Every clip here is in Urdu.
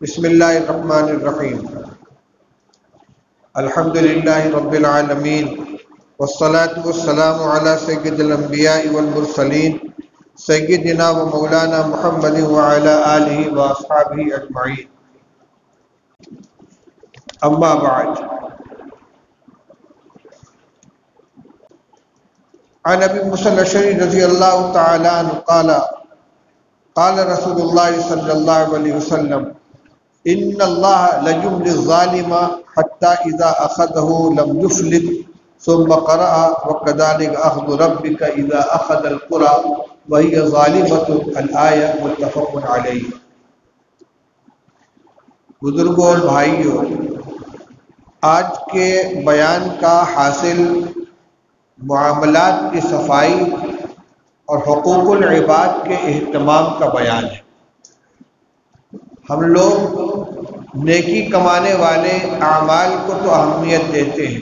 بسم اللہ الرحمن الرحیم الحمد للہ رب العالمین والصلاة والسلام علی سید الانبیاء والمرسلین سیدنا و مولانا محمد وعلی آلہ واصحابہ اجمعین، اما بعد۔ عن ابی موسیٰ الاشعری رضی اللہ تعالی عنہ قال قال رسول اللہ صلی اللہ علیہ وسلم ان اللہ لیملی الظالم حتی اذا اخذہ لم یفلت ثم قرأ وکذلک اخذ ربک اذا اخذ القرى وہی ظالمۃ الآیہ متفق علیہ۔ بزرگوں اور بھائیوں، آج کے بیان کا حاصل معاملات کی صفائی اور حقوق العباد کے اہتمام کا بیان ہے۔ ہم لوگ نیکی کمانے والے اعمال کو تو اہمیت دیتے ہیں،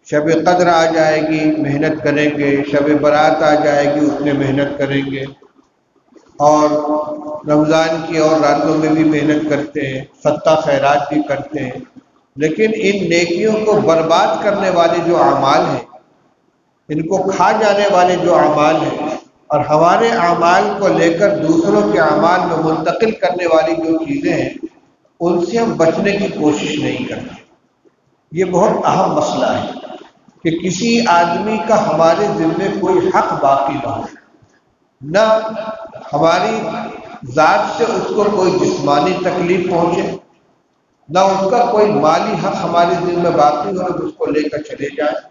شب قدر آ جائے گی محنت کریں گے، شب برات آ جائے گی اتنے محنت کریں گے، اور رمضان کی اور راتوں میں بھی محنت کرتے ہیں، صدقہ خیرات بھی کرتے ہیں، لیکن ان نیکیوں کو برباد کرنے والے جو اعمال ہیں، ان کو کھا جانے والے جو اعمال ہیں اور ہمارے اعمال کو لے کر دوسروں کے اعمال میں منتقل کرنے والی جو چیزیں ہیں، ان سے ہم بچنے کی کوشش نہیں کرتے۔ یہ بہت اہم مسئلہ ہے کہ کسی آدمی کا ہمارے ذمے کوئی حق باقی نہ ہو، نہ ہماری ذات سے اس کو کوئی جسمانی تکلیف پہنچے، نہ اس کا کوئی مالی حق ہمارے ذمے باقی ہو اس کو لے کر چلے جائیں۔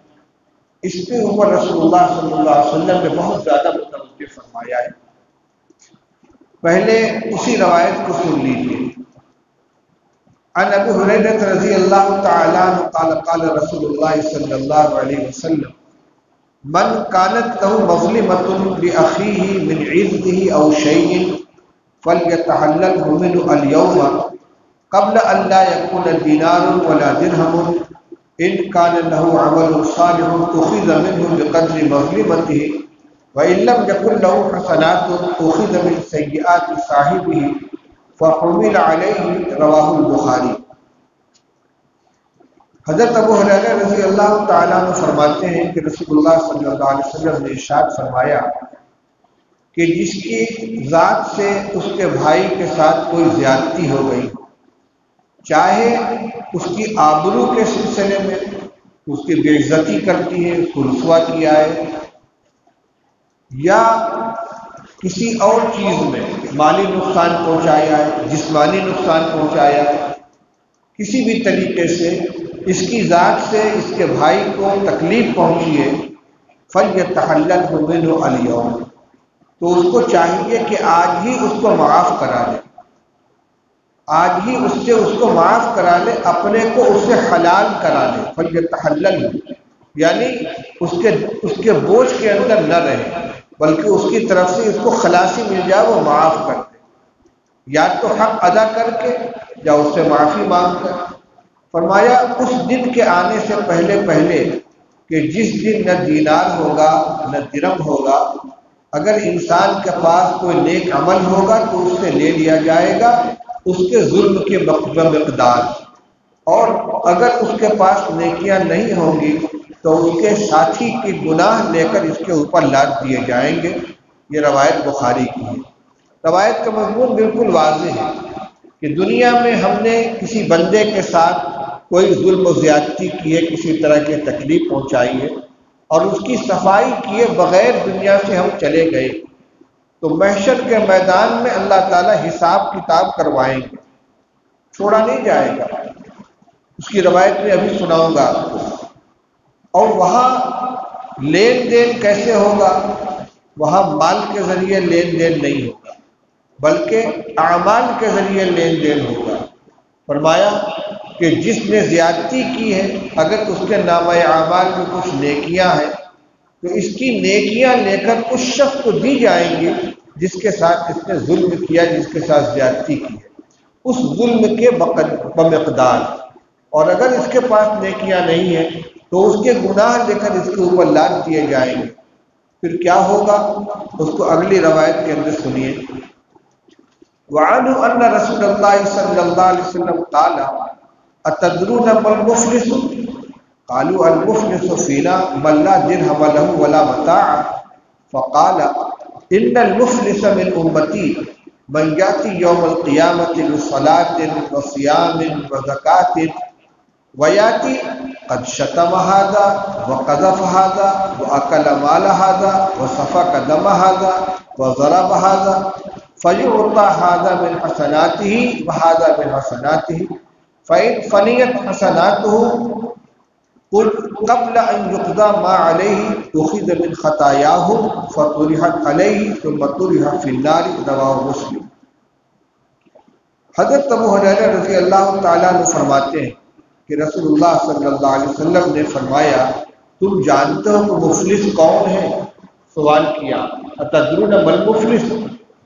اس کے اوپر رسول اللہ صلی اللہ علیہ وسلم نے بہت زیادہ متوجہ فرمایا ہے۔ پہلے اسی روایت کو سن لیجیے۔ عن ابی ہریرہ رضی اللہ تعالی عنہ قال قال رسول اللہ صلی اللہ علیہ وسلم من كانت له مظلمة لأخيه من عرضه أو شيء فليتحلله منه اليوم قبل أن لا يكون دينار ولا درهم ان كان له عمل صالح اخذ منه بقدر مظلمته وان لم يكن له حسنات اخذ من سيئات صاحبه فحمل عليه رواہ البخاری۔ حضرت ابو ہریرہ رضی اللہ تعالیٰ عنہ فرماتے ہیں کہ رسول اللہ صلی اللہ علیہ وسلم نے ارشاد فرمایا کہ جس کی ذات سے اس کے بھائی کے ساتھ کوئی زیادتی ہو گئی، چاہے اس کی آبرو کے سلسلے میں اس کی بے عزتی کرتی ہے، اس کو رسوا کیا ہے، یا کسی اور چیز میں مالی نقصان پہنچایا ہے، جسمانی نقصان پہنچایا ہے، کسی بھی طریقے سے اس کی ذات سے اس کے بھائی کو تکلیف پہنچی ہے، فَلْيَتَحَلَّلْهُ مِنْهُ الْيَوْمَ، تو اس کو چاہیے کہ آج ہی اس کو معاف کرا دے، آج ہی اس سے اس کو معاف کرا لے، اپنے کو اس سے حلال کرا لے۔ فَلْيَتَحَلَّلْ یعنی اس کے بوجھ کے اندر نہ رہے، بلکہ اس کی طرف سے اس کو خلاصی مل جائے، وہ معاف کر دے، یا تو حق ادا کر کے یا اس سے معافی مانگ کر۔ فرمایا اس دن کے آنے سے پہلے پہلے کہ جس دن نہ دینار ہوگا نہ درہم ہوگا، اگر انسان کے پاس کوئی نیک عمل ہوگا تو اس سے لے لیا جائے گا اس کے ظلم کے مقدار، اور اگر اس کے پاس نیکیاں نہیں ہوں گی تو اس کے ساتھی کے گناہ لے کر اس کے اوپر لاد دیے جائیں گے۔ یہ روایت بخاری کی ہے۔ روایت کا مضمون بالکل واضح ہے کہ دنیا میں ہم نے کسی بندے کے ساتھ کوئی ظلم و زیادتی کی ہے، کسی طرح کی تکلیف پہنچائی ہے، اور اس کی صفائی کیے بغیر دنیا سے ہم چلے گئے، تو محشر کے میدان میں اللہ تعالیٰ حساب کتاب کروائیں گے، چھوڑا نہیں جائے گا۔ اس کی روایت میں ابھی سناؤں گا آپ کو۔ اور وہاں لین دین کیسے ہوگا؟ وہاں مال کے ذریعے لین دین نہیں ہوگا، بلکہ اعمال کے ذریعے لین دین ہوگا۔ فرمایا کہ جس نے زیادتی کی ہے، اگر اس کے نامہ اعمال میں کچھ نیکیاں ہیں تو اس کی نیکیاں لے کر اس شخص کو دی جائیں گی جس کے ساتھ اس نے ظلم کیا، جس کے ساتھ زیادتی کی ہے، اس ظلم کے بمقدار۔ اور اگر اس کے پاس نیکیاں نہیں ہیں تو اس کے گناہ لے کر اس کے اوپر لاد دیے جائیں گے۔ پھر کیا ہوگا اس کو اگلی روایت کے اندر سنیے۔ وعنه أن رسول الله صلى الله عليه وسلم قال أتدرون ما المفلس قالوا المفلس فينا من لا درهم له ولا متاع فقال إن المفلس من أمتي من يأتي يوم القيامة بصلاة وصيام وزكاة ويأتي قد شتم هذا وقذف هذا وأكل مال هذا وسفك دم هذا وضرب هذا فيعطى هذا من حسناته وهذا من حسناته فإن فنيت حسناته قبل أن يقضى ما عليه أخذ من خطاياه فطرحت عليه ثم طرح في النار رواه مسلم۔ حضرت ابو ہریرہ رضی اللہ تعالیٰ عنہ فرماتے ہیں کہ رسول اللہ صلی اللہ علیہ وسلم نے فرمایا تم جانتے ہو کہ مفلس کون ہے؟ سوال کیا اتدرون ما المفلس،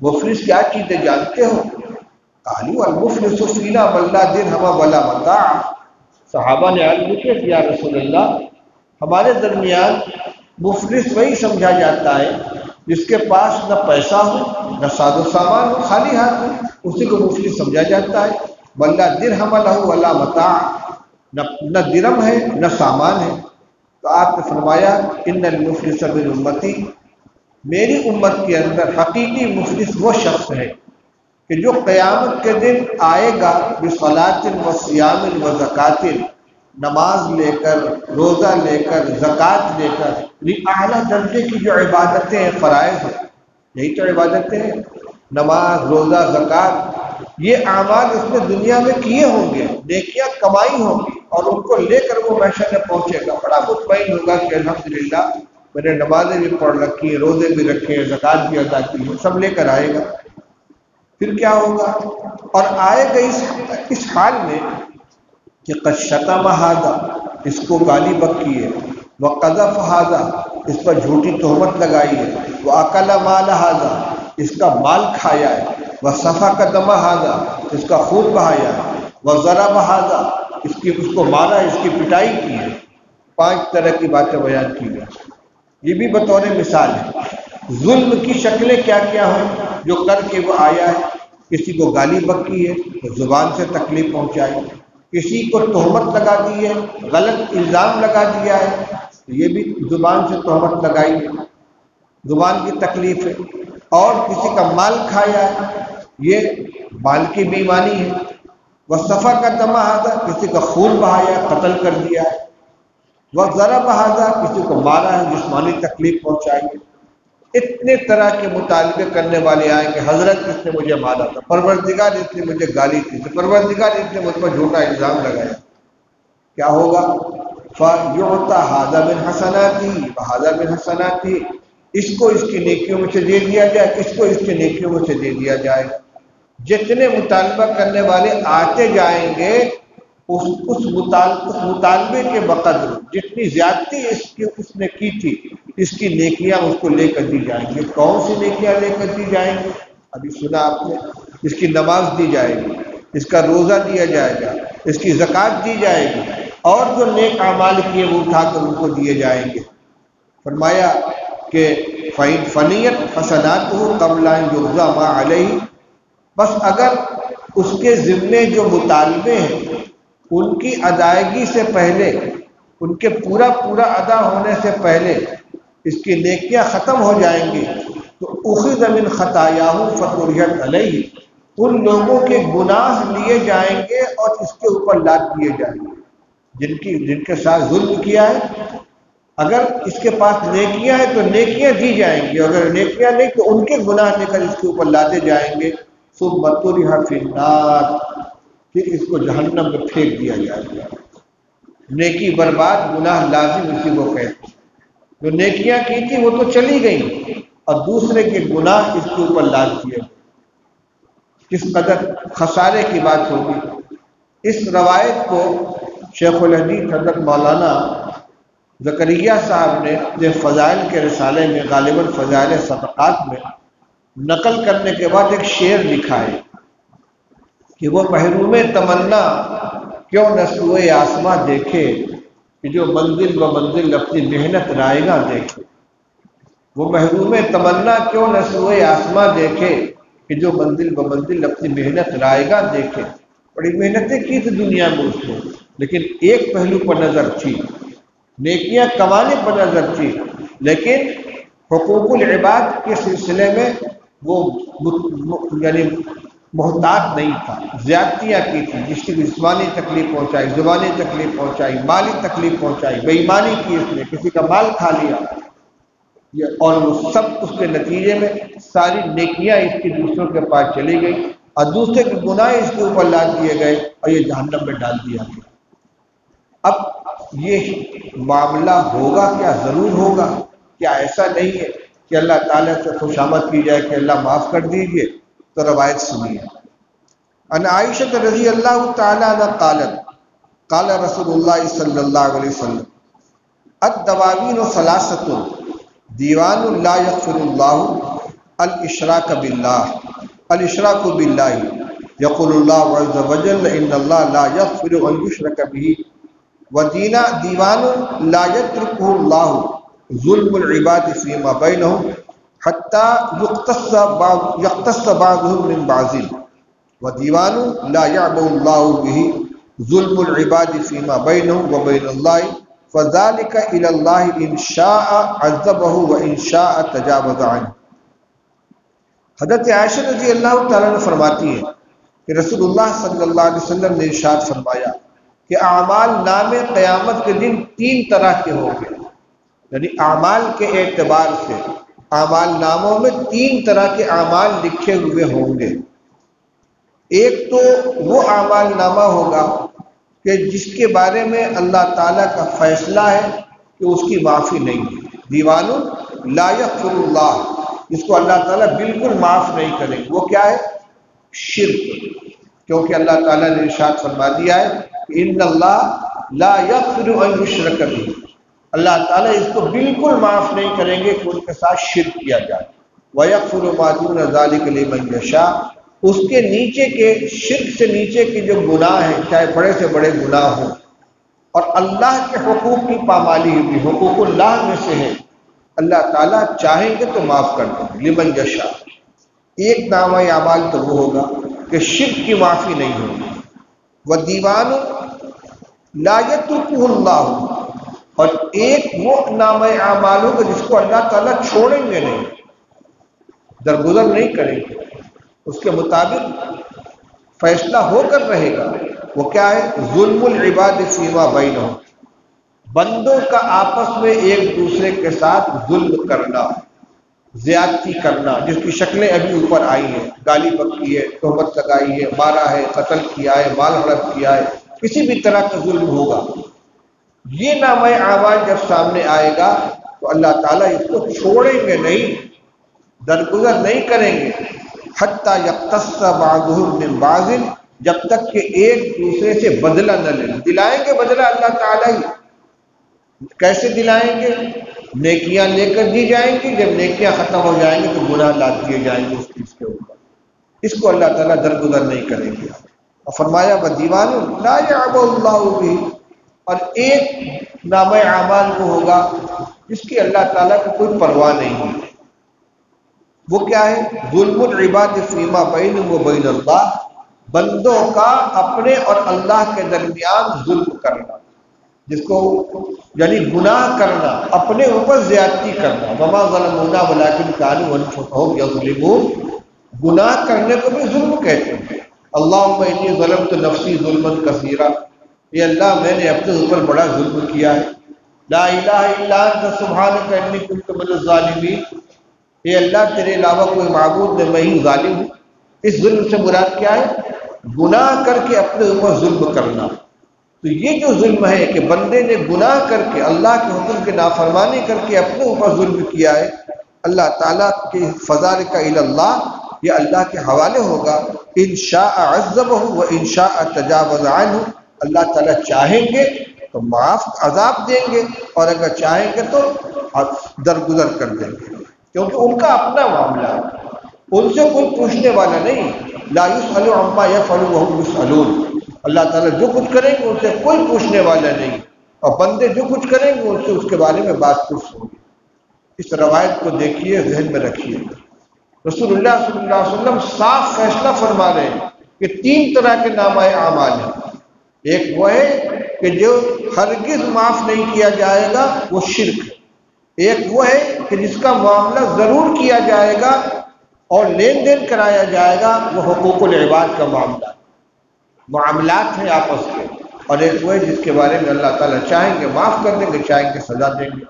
مفلس کیا چیز ہے جانتے ہو؟ قالوا المفلس فینا من لا درهم ولا متاع، صحابہ نے عرض کی یا رسول اللہ ہمارے درمیان مفلس وہی سمجھا جاتا ہے جس کے پاس نہ پیسہ ہو نہ ساز و سامان ہو، خالی ہاتھ ہو، اسی کو مفلس سمجھا جاتا ہے۔ من لا درهم له ولا متاع، نہ درم ہے نہ سامان ہے۔ تو آپ نے فرمایا ان المفلس من امتی، میری امت کے اندر حقیقی مفلس وہ شخص ہے کہ جو قیامت کے دن آئے گا بصلاۃ و صیام و زکوٰۃ، نماز لے کر، روزہ لے کر، زکوٰۃ لے کر، اعلیٰ درجے کی جو عبادتیں ہیں، فرائض ہیں، یہی تو عبادتیں ہیں، نماز، روزہ، زکوٰۃ، یہ اعمال اس نے دنیا میں کیے ہوں گے، نیکیاں کمائی ہوں گی، اور ان کو لے کر وہ محشر میں پہنچے گا، بڑا مطمئن ہوگا کہ الحمدللہ میں نے نمازیں بھی پڑھ رکھی ہیں، روزے بھی رکھے ہیں، زکوٰۃ بھی ادا کی ہے، سب لے کر آئے گا۔ پھر کیا ہوگا؟ اور آئے گا اس حال میں کہ قد شتم ھذا، اس کو گالی بکی ہے، وقذف ھذا، اس پر جھوٹی تہمت لگائی ہے، واکل مال ھذا، اس کا مال کھایا ہے، وسفک دم ھذا، اس کا خون بہایا ہے، وضرب ھذا، اس کو مارا، اس کی پٹائی کی ہے۔ 5 طرح کی باتیں بیان کی گئی، یہ بھی بطور مثال ہے۔ ظلم کی شکلیں کیا کیا ہیں جو کر کے وہ آیا ہے؟ کسی کو گالی بکی ہے تو زبان سے تکلیف پہنچائی، کسی کو تہمت لگا دی ہے، غلط الزام لگا دیا ہے، یہ بھی زبان سے تہمت لگائی ہے، زبان کی تکلیف ہے۔ اور کسی کا مال کھایا ہے، یہ مال کی بےایمانی ہے۔ وصفا کا دمہ ھذا، کسی کا خون بہایا، قتل کر دیا ہے۔ وضرب ھذا، کسی کو مارا ہے، جسمانی تکلیف پہنچائی ہے۔ اتنے طرح کے مطالبے کرنے والے آئیں کہ حضرت اس نے مجھے مارا تھا، پروردگار اس نے مجھے گالی دی تھی، پروردگار اس نے مجھ پر جھوٹا الزام لگایا۔ کیا ہوگا؟ فَيُعْطَى هَذَا مِنْ حَسَنَاتِهِ وَهَذَا مِنْ حَسَنَاتِهِ، اس کو اس کی نیکیوں میں سے دے دیا جائے، اس کو اس کی نیکیوں میں سے دے دیا جائے۔ جتنے مطالبہ کرنے والے آتے جائیں گے اس مطالبے کے بقدر جتنی زیادتی اس نے کی تھی، اس کی نیکیاں اس کو لے کر دی جائیں گی۔ کون سی نیکیاں لے کر دی جائیں گی؟ ابھی سنا آپ نے، اس کی نماز دی جائے گی، اس کا روزہ دیا جائے گا، اس کی زکوٰۃ دی جائے گی، اور جو نیک اعمال کیے وہ اٹھا کر ان کو دیے جائیں گے۔ فرمایا کہ فَإِنْ فَنِيَتْ حَسَنَاتُهُ قَبْلَ أَنْ يُقْضَى مَا عَلَيْهِ، بس اگر اس کے ذمے جو مطالبے ہیں ان کی ادائیگی سے پہلے، ان کے پورا ادا ہونے سے پہلے اس کی نیکیاں ختم ہو جائیں گی تو اخذ من خطایاہ فطرحت علیہ، ان لوگوں کے گناہ لیے جائیں گے اور اس کے اوپر لاد دیے جائیں گے جن کے ساتھ ظلم کیا ہے۔ اگر اس کے پاس نیکیاں ہیں تو نیکیاں دی جائیں گی، اگر نیکیاں نہیں تو ان کے گناہ لے کر اس کے اوپر لادے جائیں گے۔ ثم طرح فی النار، پھر اس کو جہنم میں پھینک دیا جائے گا۔ نیکی برباد، گناہ لازم، اسی کو کہتے ہیں۔ جو نیکیاں کی تھی وہ تو چلی گئی اور دوسرے کے گناہ اس کے اوپر لاد دیے، کس قدر خسارے کی بات ہوگی۔ اس روایت کو شیخ الحدیث حضرت مولانا زکریا صاحب نے اپنے فضائل کے رسالے میں، غالباً فضائل صدقات میں، نقل کرنے کے بعد ایک شعر لکھا ہے کہ وہ محروم تمنا کیوں نہ سوئے آسماں دیکھے، کہ جو منزل و منزل اپنی محنت رائے گاں دیکھے۔ وہ محروم تمنا کیوں نہ سوئے آسماں دیکھے، کہ جو منزل بمنزل اپنی محنت رائے گا دیکھے. بڑی محنتیں کی تھی دنیا میں اس نے، لیکن ایک پہلو پر نظر تھی، نیکیاں کمانے پر نظر تھی، لیکن حقوق العباد کے سلسلے میں وہ یعنی محتاط نہیں تھا، زیادتیاں کی تھی، جس کی جسمانی تکلیف پہنچائی، زبانی تکلیف پہنچائی، مالی تکلیف پہنچائی، بے ایمانی کی اس نے، کسی کا مال کھا لیا، اور وہ سب اس کے نتیجے میں ساری نیکیاں اس کی دوسروں کے پاس چلی گئی اور دوسرے کے گناہ اس کے اوپر لاد دیے گئے اور یہ جہنم میں ڈال دیا گیا. اب یہ معاملہ ہوگا کیا؟ ضرور ہوگا. کیا ایسا نہیں ہے کہ اللہ تعالیٰ سے خوشامد کی جائے کہ اللہ معاف کر دیجئے؟ تو روایت سنیے. ان عائشہ رضی اللہ تعالی عنہ قالت قال رسول اللہ صلی اللہ علیہ وسلم الدواوین ثلاثۃ دیوان لا یغفر اللہ الاشراک باللہ یقول اللہ عز وجل ان اللہ لا یغفر ان یشرک به دیوان لا یترکہ اللہ ظلم العباد فیما بینہم حتی یقتص بعضهم من بعض ودیوان لا یعبو اللہ به ظلم العباد فیما بینہم وبین اللہ فذلك الى اللہ ان شاء عذبہ وان شاء تجاوز عنہ. حضرت عائشہ رضی اللہ تعالیٰ عنہ فرماتی ہیں کہ رسول اللہ صلی اللہ علیہ وسلم نے ارشاد فرمایا کہ اعمال نامے قیامت کے دن تین طرح کے ہوں گے. یعنی اعمال کے اعتبار سے اعمال ناموں میں تین طرح کے اعمال لکھے ہوئے ہوں گے. ایک تو وہ اعمال نامہ ہوگا کہ جس کے بارے میں اللہ تعالیٰ کا فیصلہ ہے کہ اس کی معافی نہیں ہے. دیوان لا یغفر اللہ، جس کو اللہ تعالیٰ بالکل معاف نہیں کریں گے. وہ کیا ہے؟ شرک. کیونکہ اللہ تعالیٰ نے ارشاد فرما دیا ہے کہ ان اللہ لا یغفر ان یشرک بہ، اللہ تعالیٰ اس کو بالکل معاف نہیں کریں گے کہ ان کے ساتھ شرک کیا جائے. وَيَغْفِرُ مَا دُونَ ذَلِكَ لِمَن يَشَاءُ، اس کے نیچے کے شرک سے نیچے کے جو گناہ ہیں، چاہے بڑے سے بڑے گناہ ہوں اور اللہ کے حقوق کی پامالی بھی حقوق اللہ میں سے ہے، اللہ تعالیٰ چاہیں گے تو معاف کر دیں گے. لمن یشاء. ایک نامہ اعمال تو وہ ہوگا کہ شرک کی معافی نہیں ہوگی. وَدِیوَانٌ لَا يَتْرُكُهُ اللَّهُ، اور ایک وہ نامہ اعمال ہوگا جس کو اللہ تعالیٰ چھوڑیں گے نہیں، درگزر نہیں کریں گے، اس کے مطابق فیصلہ ہو کر رہے گا. وہ کیا ہے؟ ظلم العباد فیما بینہم، بندوں کا آپس میں ایک دوسرے کے ساتھ ظلم کرنا، زیادتی کرنا، جس کی شکلیں ابھی اوپر آئی ہیں. گالی بکی ہے، تہمت لگائی ہے، مارا ہے، قتل کیا ہے، مال ہڑپ کیا ہے، کسی بھی طرح کا ظلم ہوگا. یہ نامہ اعمال جب سامنے آئے گا تو اللہ تعالیٰ اس کو چھوڑیں گے نہیں، درگزر نہیں کریں گے. حتی یقتص بعضهم من بعض، جب تک کہ ایک دوسرے سے بدلہ نہ لیں. دلائیں گے بدلہ اللہ تعالیٰ ہی. کیسے دلائیں گے؟ نیکیاں لے کر دی جائیں گی، جب نیکیاں ختم ہو جائیں گی تو گناہ لاد دیے جائیں گے اس چیز کے اوپر. اس کو اللہ تعالیٰ درگزر نہیں کریں گے. اور فرمایا وَدِیوَانٌ لَا یَعْبَؤُ اللَّهُ بِهِ، اور ایک نامہ اعمال وہ ہوگا جس کی اللہ تعالیٰ کو کوئی پرواہ نہیں ہے. وہ کیا ہے؟ ظلم العباد فیما بینہم وبین اللہ، بندوں کا اپنے اور اللہ کے درمیان ظلم کرنا، جس کو یعنی گناہ کرنا، اپنے اوپر زیادتی کرنا. وما ظلمونا ولکن کانوا انفسهم یظلمون، گناہ کرنے کو بھی ظلم کہتے ہیں. اللہم انی ظلمت نفسی ظلما کثیرا، یہ اللہ میں نے اپنے اوپر بڑا ظلم کیا ہے. لا الہ الا انت سبحانک انی کنت من الظالمین، اے اللہ تیرے علاوہ کوئی معبود نہیں، میں ہی ظالم ہوں. اس ظلم سے مراد کیا ہے؟ گناہ کر کے اپنے اوپر ظلم کرنا. تو یہ جو ظلم ہے کہ بندے نے گناہ کر کے اللہ کے حکم کی نافرمانی کر کے اپنے اوپر ظلم کیا ہے، اللہ تعالیٰ کے فذلک الی اللہ، یہ اللہ کے حوالے ہوگا. ان شاء عذبہ و ان شاء تجاوز عنہ، اللہ تعالیٰ چاہیں گے تو معاف عذاب دیں گے اور اگر چاہیں گے تو درگزر کر دیں گے، کیونکہ ان کا اپنا معاملہ ہے، ان سے کوئی پوچھنے والا نہیں. لا یسأل عما یفعل وهم یسألون، اللہ تعالیٰ جو کچھ کریں گے ان سے کوئی پوچھنے والا نہیں، اور بندے جو کچھ کریں گے ان سے اس کے بارے میں بات پوچھ ہوگی. اس روایت کو دیکھیے، ذہن میں رکھیے. رسول اللہ صلی اللہ علیہ وسلم صاف فیصلہ فرما رہے ہیں کہ 3 طرح کے نامہ اعمال ہیں۔ ایک وہ ہے کہ جو ہرگز معاف نہیں کیا جائے گا، وہ شرک ہے۔ ایک وہ ہے کہ جس کا معاملہ ضرور کیا جائے گا اور لین دین کرایا جائے گا، وہ حقوق العباد کا معاملہ، معاملات ہیں آپس کے۔ اور ایک وہ ہے جس کے بارے میں اللہ تعالیٰ چاہیں گے معاف کر دیں گے، چاہیں گے سزا دیں گے۔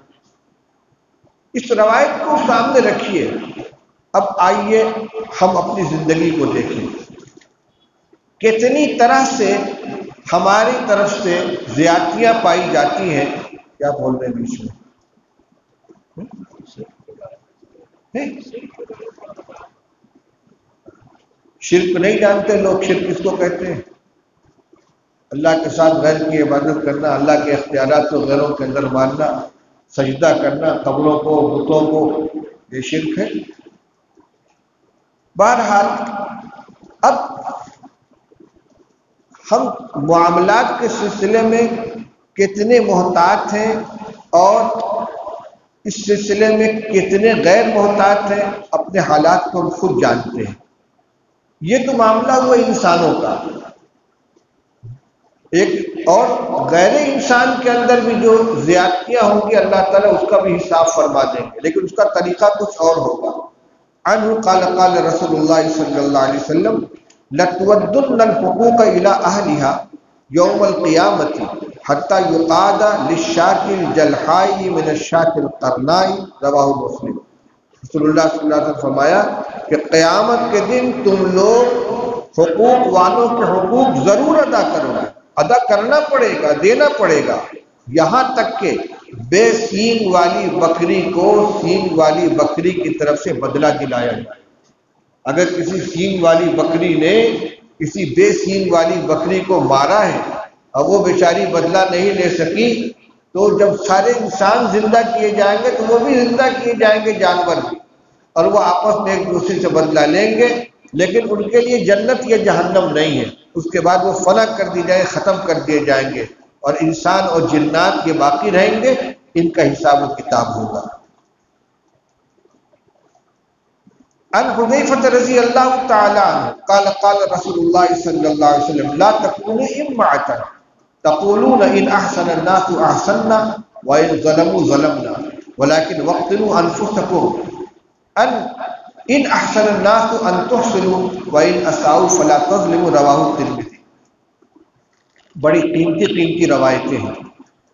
اس روایت کو سامنے رکھیے۔ اب آئیے ہم اپنی زندگی کو دیکھیں، کتنی طرح سے ہماری طرف سے زیادتیاں پائی جاتی ہیں۔ کیا بول رہے ہیں بیچ میں؟ شرک نہیں جانتے لوگ، شرک کس کو کہتے ہیں؟ اللہ کے ساتھ غیر کی عبادت کرنا، اللہ کے اختیارات کو غیروں کے اندر ماننا، سجدہ کرنا قبروں کو، بتوں کو، یہ شرک ہے۔ بہرحال اب ہم معاملات کے سلسلے میں کتنے محتاط ہیں اور اس سلسلے میں کتنے غیر محتاط ہیں، اپنے حالات کو ہم خود جانتے ہیں۔ یہ تو معاملہ ہوا انسانوں کا، ایک اور غیر انسان کے اندر بھی جو زیادتیاں ہوں گی اللہ تعالیٰ اس کا بھی حساب فرما دیں گے، لیکن اس کا طریقہ کچھ اور ہوگا۔ عنہ قال قال رسول اللہ صلی اللہ علیہ وسلم لَتُوَدُّنَّ الْحُقُوقَ إِلَىٰ أَهْلِهَا يَوْمَ الْقِيَامَةِ حَتَّى يُقَادَ لِلشَّاةِ الْجَلْحَاءِ مِنَ الشَّاةِ الْقَرْنَاءِ رواہ مسلم۔ رسول اللہ صلی اللہ علیہ وسلم فرمایا کہ قیامت کے دن تم لوگ حقوق والوں کے حقوق ضرور ادا کرو گے، ادا کرنا پڑے گا، دینا پڑے گا، یہاں تک کہ بے سینگ والی بکری کو سینگ والی بکری کی طرف سے بدلہ دلایا جائے۔ اگر کسی سینگ والی بکری نے کسی بے سینگ والی بکری کو مارا ہے اور وہ بیچاری بدلہ نہیں لے سکی، تو جب سارے انسان زندہ کیے جائیں گے تو وہ بھی زندہ کیے جائیں گے، جانور بھی، اور وہ آپس میں ایک دوسرے سے بدلہ لیں گے، لیکن ان کے لیے جنت یا جہنم نہیں ہے۔ اس کے بعد وہ فنا کر دی جائے، ختم کر دیے جائیں گے، اور انسان اور جنات یہ باقی رہیں گے، ان کا حساب و کتاب ہوگا۔ عن حذیفہ رضی اللہ تعالی عنہ قال قال رسول اللہ صلی اللہ علیہ وسلم لا تكونوا امعة تقولون ان احسن الناس احسننا وان ظلموا ظلمنا ولكن وقتلوا انفسكم ان احسن الناس ان تحسنوا وان اساءوا فلا تظلموا رواہ الترمذی۔ بڑی قیمتی روایتیں ہیں۔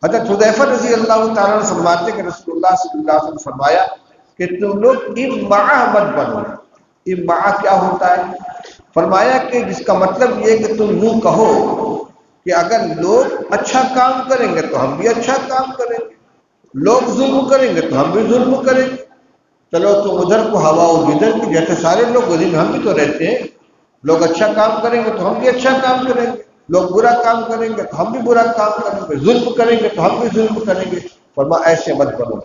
حضرت حذیفہ رضی اللہ تعالیٰ عنہ فرماتے کہ رسول اللہ صلی اللہ علیہ وسلم فرمایا کہ تم لوگ امعہ مت بنو۔ امعہ کیا ہوتا ہے؟ فرمایا کہ جس کا مطلب یہ کہ تم یوں کہو کہ اگر لوگ اچھا کام کریں گے تو ہم بھی اچھا کام کریں گے، لوگ ظلم کریں گے تو ہم بھی ظلم کریں گے، چلو تم ادھر کو ہوا اور ادھر کی، جیسے سارے لوگ ادھر ہم بھی تو رہتے ہیں، لوگ اچھا کام کریں گے تو ہم بھی اچھا کام کریں گے، لوگ برا کام کریں گے تو ہم بھی برا کام کریں گے، ظلم کریں گے تو ہم بھی ظلم کریں گے۔ فرمایا ایسے مت بنو۔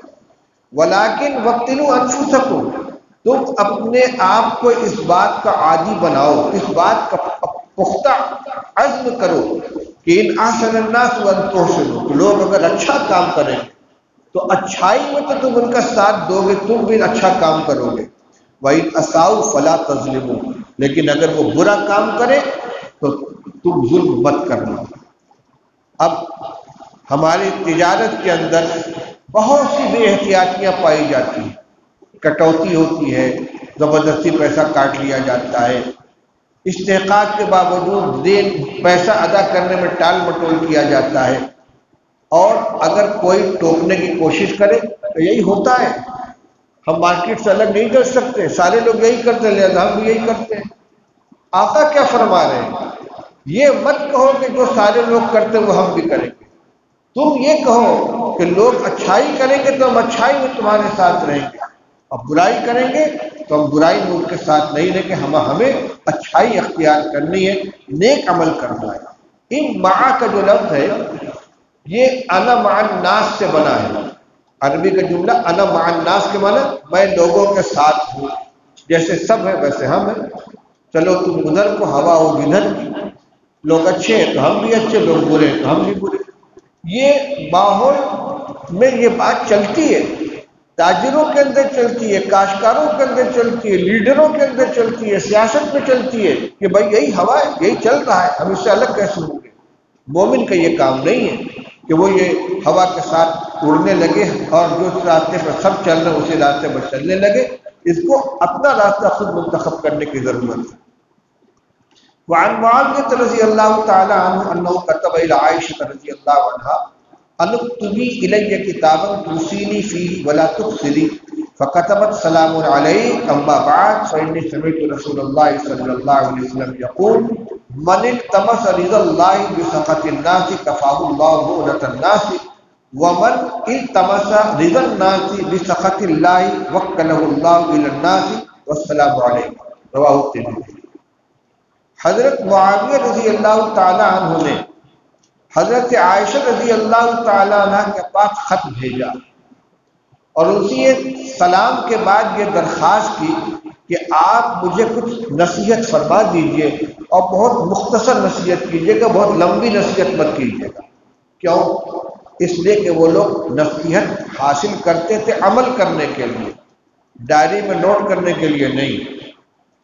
ولیکن وقتلوا انفسکم، تم اپنے آپ کو اس بات کا عادی بناؤ، اس بات کا پختہ عزم کرو کہ ان احسن الناس وان تحسنوا، لوگ اگر اچھا کام کریں تو اچھائی میں تو تم ان کا ساتھ دو گے، تم بھی اچھا کام کرو گے۔ وَإِنْ أَسَاءُوا فَلَا تَظْلِمُوا، لیکن اگر وہ برا کام کرے تو تم ظلم مت کرنا۔ اب ہماری تجارت کے اندر بہت سی بے احتیاطیاں پائی جاتی ہیں، کٹوتی ہوتی ہے، زبردستی پیسہ کاٹ لیا جاتا ہے، استحقاق کے باوجود پیسہ ادا کرنے میں ٹال مٹول کیا جاتا ہے، اور اگر کوئی ٹوکنے کی کوشش کرے تو یہی ہوتا ہے۔ ہم مارکیٹ سے الگ نہیں کر سکتے، سارے لوگ یہی کرتے، لہذا ہم بھی یہی کرتے ہیں۔ آقا کیا فرما رہے ہیں؟ یہ مت کہو کہ جو سارے لوگ کرتے وہ ہم بھی کریں گے، تم یہ کہو کہ لوگ اچھائی کریں گے تو ہم اچھائی میں تمہارے ساتھ رہیں گے، اور برائی کریں گے تو ہم برائی میں ان کے ساتھ نہیں رہیں گے، ہمیں اچھائی اختیار کرنی ہے، نیک عمل کرنا ہے۔ ان معا کا جو لفظ ہے یہ انا مع الناس سے بنا ہے، عربی کا جملہ انا مع الناس کے معنی میں لوگوں کے ساتھ ہوں، جیسے سب ہیں ویسے ہم ہیں، چلو تم ادھر کو ہوا ہو ادھر کی، لوگ اچھے ہیں تو ہم بھی اچھے، لوگ برے ہیں تو ہم بھی برے۔ یہ ماحول میں یہ بات چلتی ہے، تاجروں کے اندر چلتی ہے، کاشتکاروں کے اندر چلتی ہے، لیڈروں کے اندر چلتی ہے، سیاست میں چلتی ہے کہ بھائی یہی ہوا ہے، یہی چل رہا ہے، ہم اس سے الگ کیسے ہوں گے۔ مومن کا یہ کام نہیں ہے کہ وہ یہ ہوا کے ساتھ اڑنے لگے اور جو راستے پر سب چل رہے ہیں اسی راستے پر چلنے لگے۔ اس کو اپنا راستہ خود منتخب کرنے کی ضرورت ہے۔ وعن معاویہ رضی اللہ تعالی عنہ انہ كتب الى عائشہ رضی اللہ عنہا ان اکتبی الی کتابا توصینی فیہ ولا تفسدی فكتبت سلام علیک اما بعد فانی سمعت رسول اللہ صلی اللہ علیہ وسلم یقول من التمس رضا اللہ بسخط الناس کفاہ اللہ مؤنۃ الناس ومن التمس رضا الناس بسخط اللہ وکلہ اللہ الی الناس والسلام علیکم۔ رواہ الترمذی۔ حضرت معاویہ رضی اللہ تعالی عنہ نے حضرت عائشہ رضی اللہ تعالی عنہ کے پاس خط بھیجا اور اسی سلام کے بعد یہ درخواست کی کہ آپ مجھے کچھ نصیحت فرما دیجئے اور بہت مختصر نصیحت کیجیے گا، بہت لمبی نصیحت مت کیجیے گا۔ کیوں؟ اس لیے کہ وہ لوگ نصیحت حاصل کرتے تھے عمل کرنے کے لیے، ڈائری میں نوٹ کرنے کے لیے نہیں۔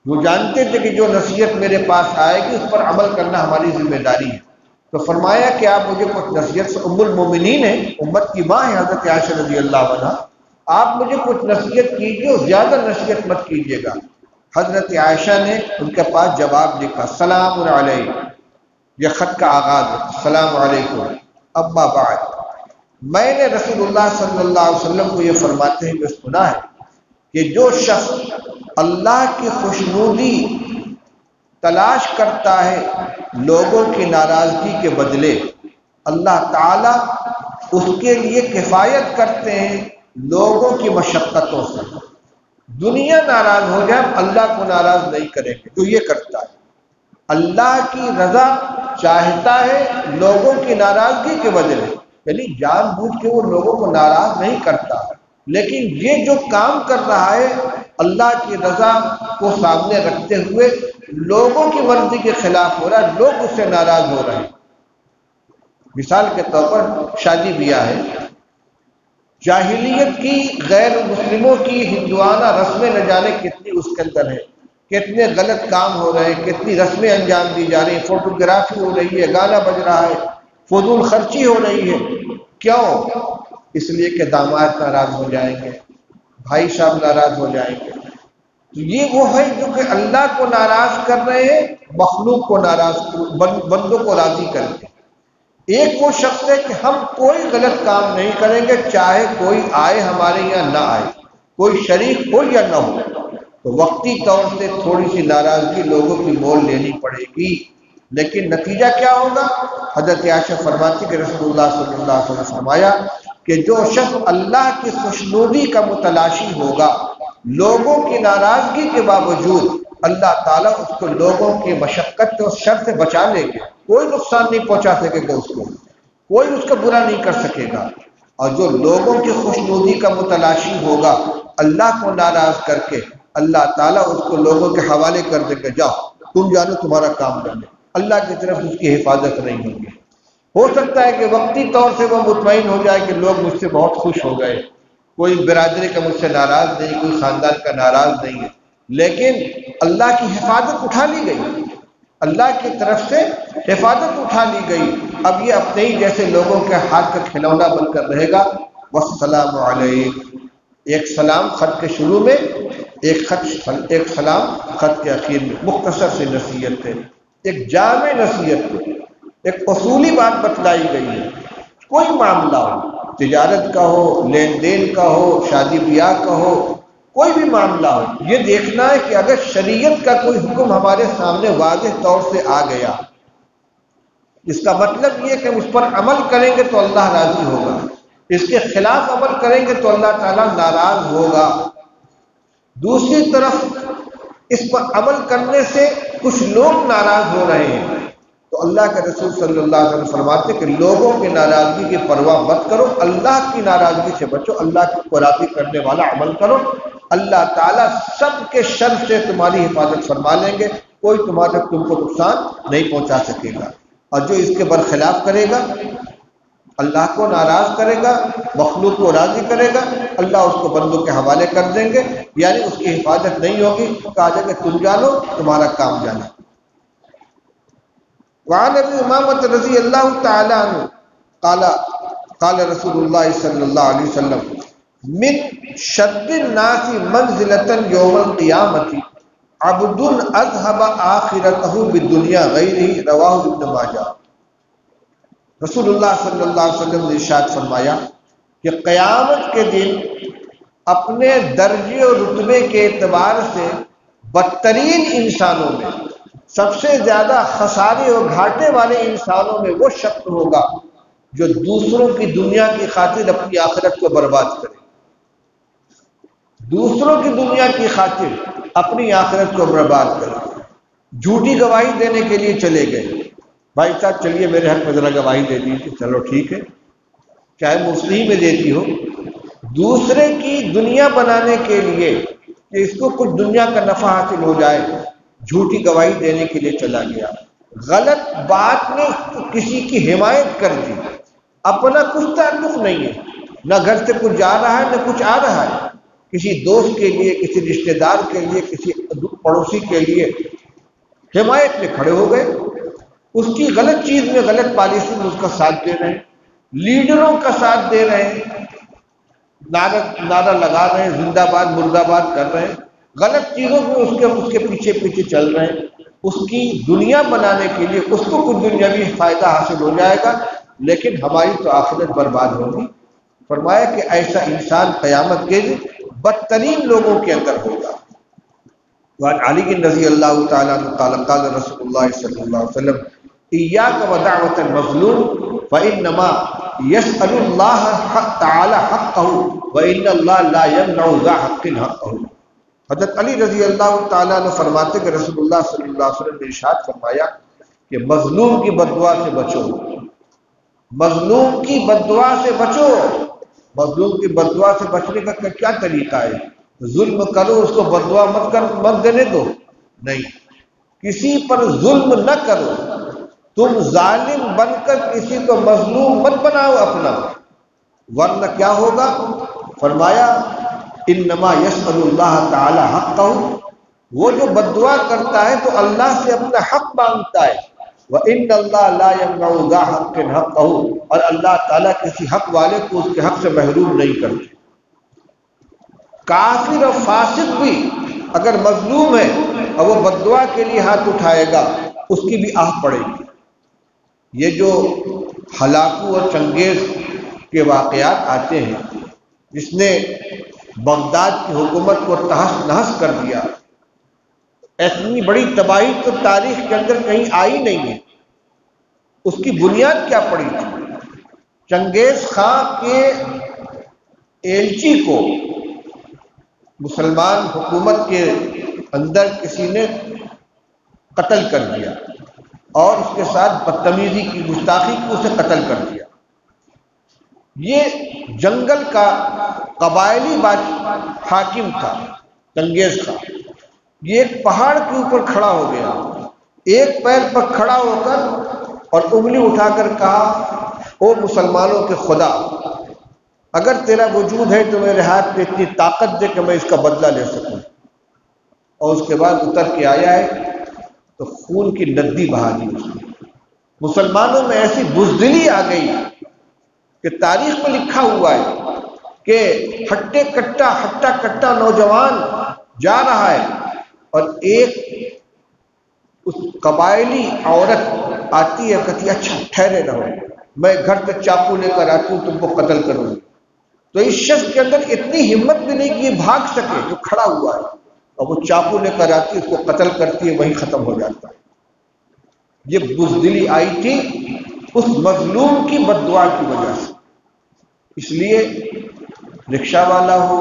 وہ جانتے تھے کہ جو نصیحت میرے پاس آئے گی اس پر عمل کرنا ہماری ذمہ داری ہے۔ تو فرمایا کہ آپ مجھے کچھ نصیحت سے، ام المومنین ہے، امت کی ماں ہے حضرت عائشہ رضی اللہ عنہ، آپ مجھے کچھ نصیحت کیجیے اور زیادہ نصیحت مت کیجیے گا۔ حضرت عائشہ نے ان کے پاس جواب لکھا، سلام علیکم، یہ خط کا آغاز ہے، السلام علیکم اما بعد، میں نے رسول اللہ صلی اللہ علیہ وسلم کو یہ فرماتے ہوئے سنا ہے کہ جو شخص اللہ کی خوشنودی تلاش کرتا ہے لوگوں کی ناراضگی کے بدلے، اللہ تعالیٰ اس کے لیے کفایت کرتے ہیں لوگوں کی مشقتوں سے۔ دنیا ناراض ہو جائے اللہ کو ناراض نہیں کریں گے، جو یہ کرتا ہے اللہ کی رضا چاہتا ہے لوگوں کی ناراضگی کے بدلے، یعنی جان بوجھ کے وہ لوگوں کو ناراض نہیں کرتا، لیکن یہ جو کام کر رہا ہے اللہ کی رضا کو سامنے رکھتے ہوئے لوگوں کی مرضی کے خلاف ہو رہا ہے، لوگ اس سے ناراض ہو رہے ہیں۔ مثال کے طور پر شادی بیاہ ہے، جاہلیت کی، غیر مسلموں کی ہندوانہ رسمیں نہ جانے کتنی اس کے اندر ہے، کتنے غلط کام ہو رہے ہیں، کتنی رسمیں انجام دی جا رہی ہیں، فوٹوگرافی ہو رہی ہے، گانا بج رہا ہے، فضول خرچی ہو رہی ہے۔ کیوں؟ اس لیے کہ داماد ناراض ہو جائیں گے، بھائی صاحب ناراض ہو جائیں گے۔ تو یہ وہ ہے جو کہ اللہ کو ناراض کر رہے ہیں، مخلوق کو ناراض، بندوں کو راضی کر کے۔ ایک وہ شخص ہے کہ ہم کوئی غلط کام نہیں کریں گے، چاہے کوئی آئے ہمارے یہاں نہ آئے، کوئی شریک ہو یا نہ ہو، تو وقتی طور سے تھوڑی سی ناراضگی لوگوں کی مول لینی پڑے گی، لیکن نتیجہ کیا ہوگا؟ حضرت عائشہ فرماتی کہ رسول اللہ صلی اللہ علیہ وسلم نے فرمایا کہ جو شخص اللہ کی خوشنودی کا متلاشی ہوگا لوگوں کی ناراضگی کے باوجود، اللہ تعالیٰ اس کو لوگوں کی مشقت اور شر سے بچا لے گا، کوئی نقصان نہیں پہنچا سکے گا اس کو، کوئی اس کا برا نہیں کر سکے گا۔ اور جو لوگوں کی خوشنودی کا متلاشی ہوگا اللہ کو ناراض کر کے، اللہ تعالیٰ اس کو لوگوں کے حوالے کر دے گا، جاؤ تم جانو تمہارا کام کر لے، اللہ کی طرف اس کی حفاظت نہیں ہوگی۔ ہو سکتا ہے کہ وقتی طور سے وہ مطمئن ہو جائے کہ لوگ مجھ سے بہت خوش ہو گئے، کوئی برادری کا مجھ سے ناراض نہیں، کوئی خاندان کا ناراض نہیں ہے، لیکن اللہ کی حفاظت اٹھا لی گئی، اللہ کی طرف سے حفاظت اٹھا لی گئی۔ اب یہ اپنے ہی جیسے لوگوں کے ہاتھ کا کھلونا بن کر رہے گا۔ والسلام علیکم، ایک سلام خط کے شروع میں، ایک سلام خط کے اخیر میں، مختصر سی نصیحت ہے، ایک جامع نصیحت ہے، ایک اصولی بات بتلائی گئی ہے۔ کوئی معاملہ ہو، تجارت کا ہو، لین دین کا ہو، شادی بیاہ کا ہو، کوئی بھی معاملہ ہو، یہ دیکھنا ہے کہ اگر شریعت کا کوئی حکم ہمارے سامنے واضح طور سے آ گیا، اس کا مطلب یہ کہ اس پر عمل کریں گے تو اللہ راضی ہوگا، اس کے خلاف عمل کریں گے تو اللہ تعالیٰ ناراض ہوگا۔ دوسری طرف اس پر عمل کرنے سے کچھ لوگ ناراض ہو رہے ہیں، تو اللہ کے رسول صلی اللہ علیہ وسلم فرماتے کہ لوگوں کی ناراضگی کی پرواہ مت کرو، اللہ کی ناراضگی سے بچو، اللہ کو راضی کرنے والا عمل کرو، اللہ تعالیٰ سب کے شر سے تمہاری حفاظت فرما لیں گے، کوئی تم کو نقصان نہیں پہنچا سکے گا۔ اور جو اس کے برخلاف کرے گا اللہ کو ناراض کرے گا، مخلوق کو راضی کرے گا، اللہ اس کو بندوں کے حوالے کر دیں گے، یعنی اس کی حفاظت نہیں ہوگی، کہا جائے کہ تم جانو تمہارا کام جانا۔ وعن ابی امامۃ رضی اللہ تعالی عنہ قال رسول اللہ صلی اللہ علیہ وسلم من شد الناس منزلۃ یوم القیامۃ عبد اذهب آخرته بالدنیا غیرہ، رواہ ابن ماجہ۔ رسول اللہ صلی اللہ علیہ وسلم نے ارشاد فرمایا کہ قیامت کے دن اپنے درجے اور رتبے کے اعتبار سے بدترین انسانوں میں، سب سے زیادہ خسارے اور گھاٹے والے انسانوں میں وہ شخص ہوگا جو دوسروں کی دنیا کی خاطر اپنی آخرت کو برباد کرے، دوسروں کی دنیا کی خاطر اپنی آخرت کو برباد کرے۔ جھوٹی گواہی دینے کے لیے چلے گئے، بھائی صاحب چلیے میرے حق میں ذرا گواہی دے دیجیے، چلو ٹھیک ہے، چاہے مفتی میں دیتی ہو، دوسرے کی دنیا بنانے کے لیے کہ اس کو کچھ دنیا کا نفع حاصل ہو جائے، جھوٹی گواہی دینے کے لیے چلا گیا، غلط بات میں کسی کی حمایت کر دی، اپنا کچھ تعلق نہیں ہے، نہ گھر سے کچھ جا رہا ہے نہ کچھ آ رہا ہے، کسی دوست کے لیے، کسی رشتہ دار کے لیے، کسی پڑوسی کے لیے حمایت میں کھڑے ہو گئے، اس کی غلط چیز میں، غلط پالیسی میں اس کا ساتھ دے رہے ہیں، لیڈروں کا ساتھ دے رہے ہیں، نعرہ لگا رہے ہیں، زندہ باد مردہ باد کر رہے ہیں، غلط چیزوں میں اس کے پیچھے چل رہے ہیں، اس کی دنیا بنانے کے لیے اس کو کچھ دنیاوی فائدہ حاصل ہو جائے گا، لیکن ہماری تو آخرت برباد ہوگی۔ فرمایا کہ ایسا انسان قیامت کے دن بدترین لوگوں کے اندر ہوگا۔ وعن علی رضی اللہ تعالیٰ عنہ قال قال رسول اللہ صلی اللہ علیہ وسلم ایاک ودعوۃ المظلوم فانما یسأل اللہ تعالی حقہ وان اللہ لا یمنع ذا حق حقہ۔ حضرت علی رضی اللہ تعالیٰ عنہ فرماتے کہ رسول اللہ صلی اللہ علیہ وسلم نے ارشاد فرمایا کہ مظلوم کی بددعا سے بچو، مظلوم کی بددعا سے بچو۔ مظلوم کی بددعا سے بچنے کا کیا طریقہ ہے؟ ظلم کرو اس کو بددعا مت دینے دو، نہیں، کسی پر ظلم نہ کرو، تم ظالم بن کر کسی کو مظلوم مت بناؤ اپنا، ورنہ کیا ہوگا؟ فرمایا انما یسأل اللہ تعالی حقہ، وہ جو بددعا کرتا ہے تو اللہ سے اپنا حق مانگتا ہے، وَإِنَّ اللَّهَ لَا يَمْنَعُ ذَا حَقٍّ حَقَّهُ، اور اللہ تعالیٰ کسی حق والے کو اس کے حق سے محروم نہیں کرتے۔ کافر اور فاسق بھی اگر مظلوم ہے اور وہ بددعا کے لیے ہاتھ اٹھائے گا اس کی بھی آہ پڑے گی۔ یہ جو ہلاکو اور چنگیز کے واقعات آتے ہیں، جس نے بغداد کی حکومت کو تہس نہس کر دیا، اتنی بڑی تباہی تو تاریخ کے اندر کہیں آئی نہیں ہے، اس کی بنیاد کیا پڑی تھی؟ چنگیز خان کے ایلچی کو مسلمان حکومت کے اندر کسی نے قتل کر دیا اور اس کے ساتھ بدتمیزی کی، گستاخی کی، اسے قتل کر دیا۔ یہ جنگل کا قبائلی حاکم تھا چنگیز خان، یہ ایک پہاڑ کے اوپر کھڑا ہو گیا، ایک پیر پر کھڑا ہو کر اور انگلی اٹھا کر کہا او مسلمانوں کے خدا، اگر تیرا وجود ہے تو میرے ہاتھ میں اتنی طاقت دے کہ میں اس کا بدلہ لے سکوں۔ اور اس کے بعد اتر کے آیا ہے تو خون کی ندی بہا دی اس نے۔ مسلمانوں میں ایسی بزدلی آ گئی کہ تاریخ میں لکھا ہوا ہے کہ ہٹا کٹا نوجوان جا رہا ہے اور ایک اس قبائلی عورت آتی ہے، کہتی ہے اچھا ٹھہرے رہو، میں گھر سے چاقو لے کر آتی ہوں، تم کو قتل کروں گی۔ تو اس شخص کے اندر اتنی ہمت بھی نہیں کہ یہ بھاگ سکے، جو کھڑا ہوا ہے، اور وہ چاقو لے کر آتی ہے، اس کو قتل کرتی ہے، وہیں ختم ہو جاتا ہے۔ یہ بزدلی آئی تھی اس مظلوم کی بددعا کی وجہ سے۔ اس لیے رکشہ والا ہو،